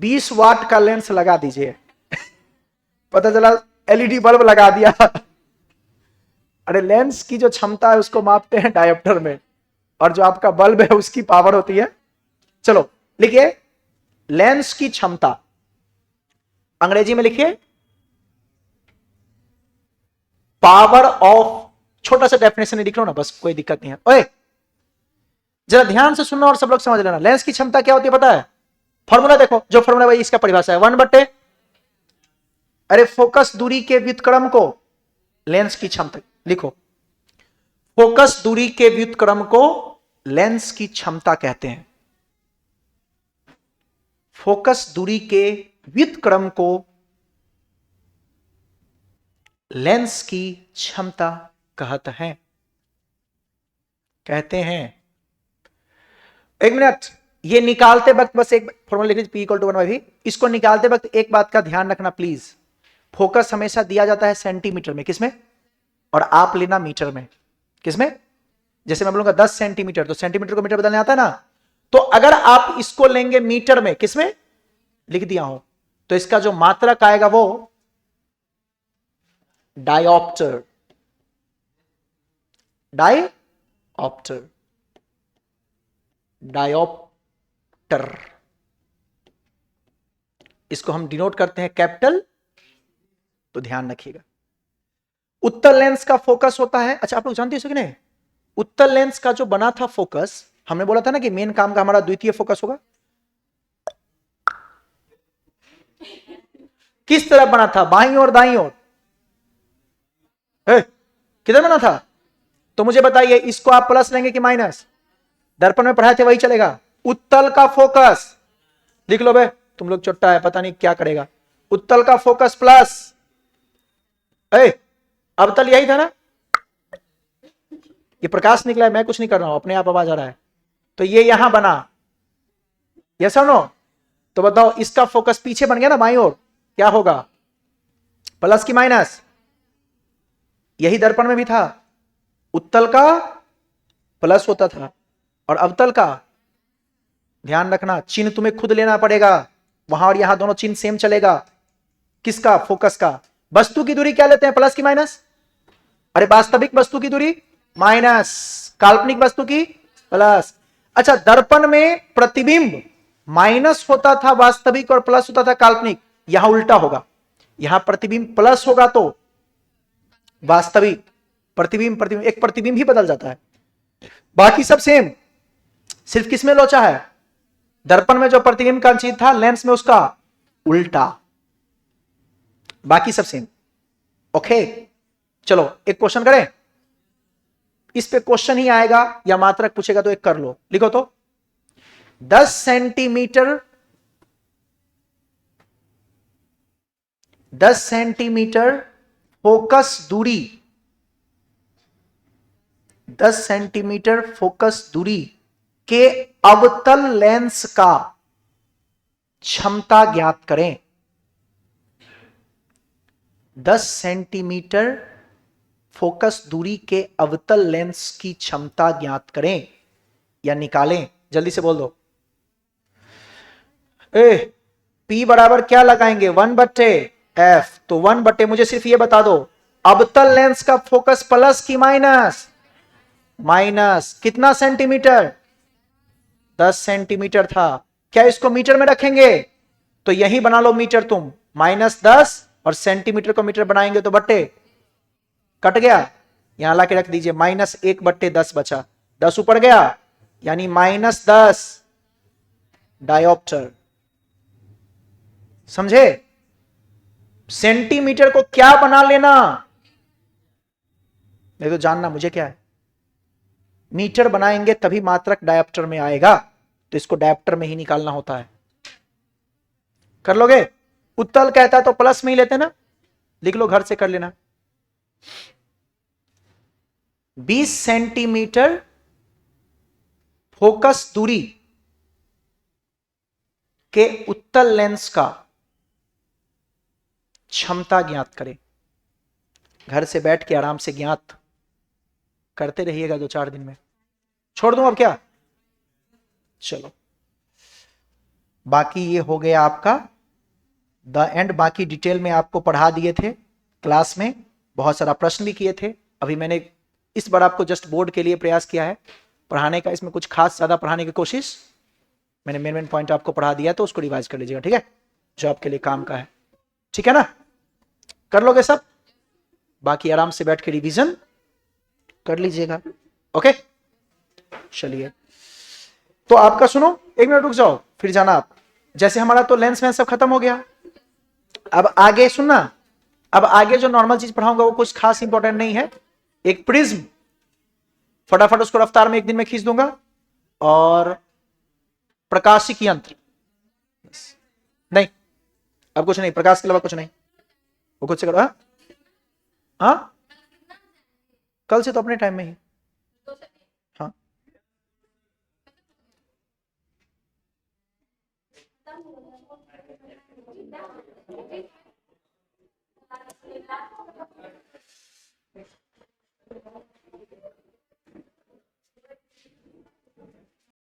20 वाट का लेंस लगा दीजिए, पता चला एलईडी बल्ब लगा दिया। अरे लेंस की जो क्षमता है उसको मापते हैं डायोप्टर में, और जो आपका बल्ब है उसकी पावर होती है। चलो लिखिए लेंस की क्षमता, अंग्रेजी में लिखिए पावर ऑफ, छोटा सा डेफिनेशन लिख लो ना बस, कोई दिक्कत नहीं है। ओए जरा ध्यान से सुनना और सब लोग समझ लेना, लेंस की क्षमता क्या होती है पता है, फॉर्मूला देखो, जो फॉर्मूला भाई इसका परिभाषा है 1/, अरे फोकस दूरी के व्युत्क्रम को लेंस की क्षमता लिखो, फोकस दूरी के व्युत्क्रम को लेंस की क्षमता कहते हैं। फोकस दूरी के व्युत्क्रम को लेंस की क्षमता कहते हैं। एक मिनट, ये निकालते वक्त बस एक फॉर्मूला लिख लीजिए, P = 1/v। इसको निकालते वक्त एक बात का ध्यान रखना प्लीज, फोकस हमेशा दिया जाता है सेंटीमीटर में, किसमें, और आप लेना मीटर में, किसमें। जैसे मैं बोलूंगा 10 सेंटीमीटर, तो सेंटीमीटर को मीटर बदलने आता है ना, तो अगर आप इसको लेंगे मीटर में, किसमें लिख दिया हो, तो इसका जो मात्रक आएगा वो डायोप्टर, डायोप्टर, डायोप्टर, इसको हम डिनोट करते हैं कैपिटल, तो ध्यान रखिएगा। उत्तल लेंस का फोकस होता है, अच्छा आप लोग जानते हो कि नहीं, उत्तल लेंस का जो बना था फोकस, हमने बोला था ना कि मेन काम का हमारा द्वितीय फोकस होगा, किस तरफ बना था, बाईं और दाईं ओर, किधर बना था, तो मुझे बताइए इसको आप प्लस लेंगे कि माइनस, दर्पण में पढ़ाए थे वही चलेगा। उत्तल का फोकस लिख लो बे, तुम लोग चुट्टा है पता नहीं क्या करेगा, उत्तल का फोकस प्लस, अवतल यही था ना, ये प्रकाश निकला है, मैं कुछ नहीं कर रहा हूं, अपने आप आवाज आ रहा है, तो ये यहां बना, यस और नो, तो बताओ इसका फोकस पीछे बन गया ना बाईं ओर, क्या होगा, प्लस की माइनस, यही दर्पण में भी था, उत्तल का प्लस होता था और अवतल का, ध्यान रखना चिन्ह तुम्हें खुद लेना पड़ेगा, वहां और यहां दोनों चिन्ह सेम चलेगा, किसका, फोकस का। वस्तु की दूरी क्या लेते हैं, प्लस की माइनस, अरे वास्तविक वस्तु की दूरी माइनस, काल्पनिक वस्तु की प्लस। अच्छा दर्पण में प्रतिबिंब माइनस होता था वास्तविक और प्लस होता था काल्पनिक, यहां उल्टा होगा, यहां प्रतिबिंब प्लस होगा तो वास्तविक, प्रतिबिंब एक प्रतिबिंब ही बदल जाता है, बाकी सब सेम, सिर्फ किसमें लोचा है, दर्पण में जो प्रतिबिंब का चिन्ह था लेंस में उसका उल्टा, बाकी सब सेम। ओके चलो एक क्वेश्चन करें, इस पे क्वेश्चन ही आएगा या मात्रक पूछेगा तो एक कर लो, लिखो तो 10 सेंटीमीटर 10 सेंटीमीटर फोकस दूरी, 10 सेंटीमीटर फोकस दूरी के अवतल लेंस का क्षमता ज्ञात करें। 10 सेंटीमीटर फोकस दूरी के अवतल लेंस की क्षमता ज्ञात करें या निकालें, जल्दी से बोल दो। P बराबर क्या लगाएंगे, 1/f, तो 1/, मुझे सिर्फ ये बता दो अवतल लेंस का फोकस प्लस की माइनस, माइनस कितना सेंटीमीटर, 10 सेंटीमीटर था, क्या इसको मीटर में रखेंगे, तो यही बना लो मीटर तुम, -10 और सेंटीमीटर को मीटर बनाएंगे तो बट्टे कट गया, यहां ला के रख दीजिए, -1/10 बचा, 10 ऊपर गया यानी -10 डायोप्टर, समझे। सेंटीमीटर को क्या बना लेना, नहीं तो जानना मुझे क्या है, मीटर बनाएंगे तभी मात्रक डायोप्टर में आएगा, तो इसको डायोप्टर में ही निकालना होता है, कर लोगे। उत्तल कहता है तो प्लस में ही लेते ना, लिख लो घर से कर लेना। 20 सेंटीमीटर फोकस दूरी के उत्तल लेंस का क्षमता ज्ञात करें, घर से बैठ के आराम से ज्ञात करते रहिएगा 2-4 दिन में। छोड़ दूं अब क्या? चलो, बाकी ये हो गया आपका द एंड। बाकी डिटेल में आपको पढ़ा दिए थे क्लास में, बहुत सारा प्रश्न भी किए थे। अभी मैंने इस बार आपको जस्ट बोर्ड के लिए प्रयास किया है पढ़ाने का, इसमें कुछ खास ज्यादा पढ़ाने की कोशिश, मैंने मेन पॉइंट आपको पढ़ा दिया तो उसको रिवाइज कर लीजिएगा, ठीक है, जो आपके लिए काम का है, ठीक है ना? कर लोगे सब? बाकी आराम से बैठ के रिवीजन कर लीजिएगा, ओके? चलिए, तो आपका सुनो, 1 मिनट रुक जाओ फिर जाना आप। जैसे हमारा तो लेंस वैन सब खत्म हो गया, अब आगे सुनना, अब आगे जो नॉर्मल चीज पढ़ाऊंगा वो कुछ खास इंपॉर्टेंट नहीं है। एक प्रिज्म, फटाफट उसको रफ्तार में 1 दिन में खींच दूंगा, और प्रकाशिक यंत्र, नहीं अब कुछ नहीं, प्रकाश के अलावा कुछ नहीं, वो कुछ से करो। हाँ कल से तो अपने टाइम में ही, हाँ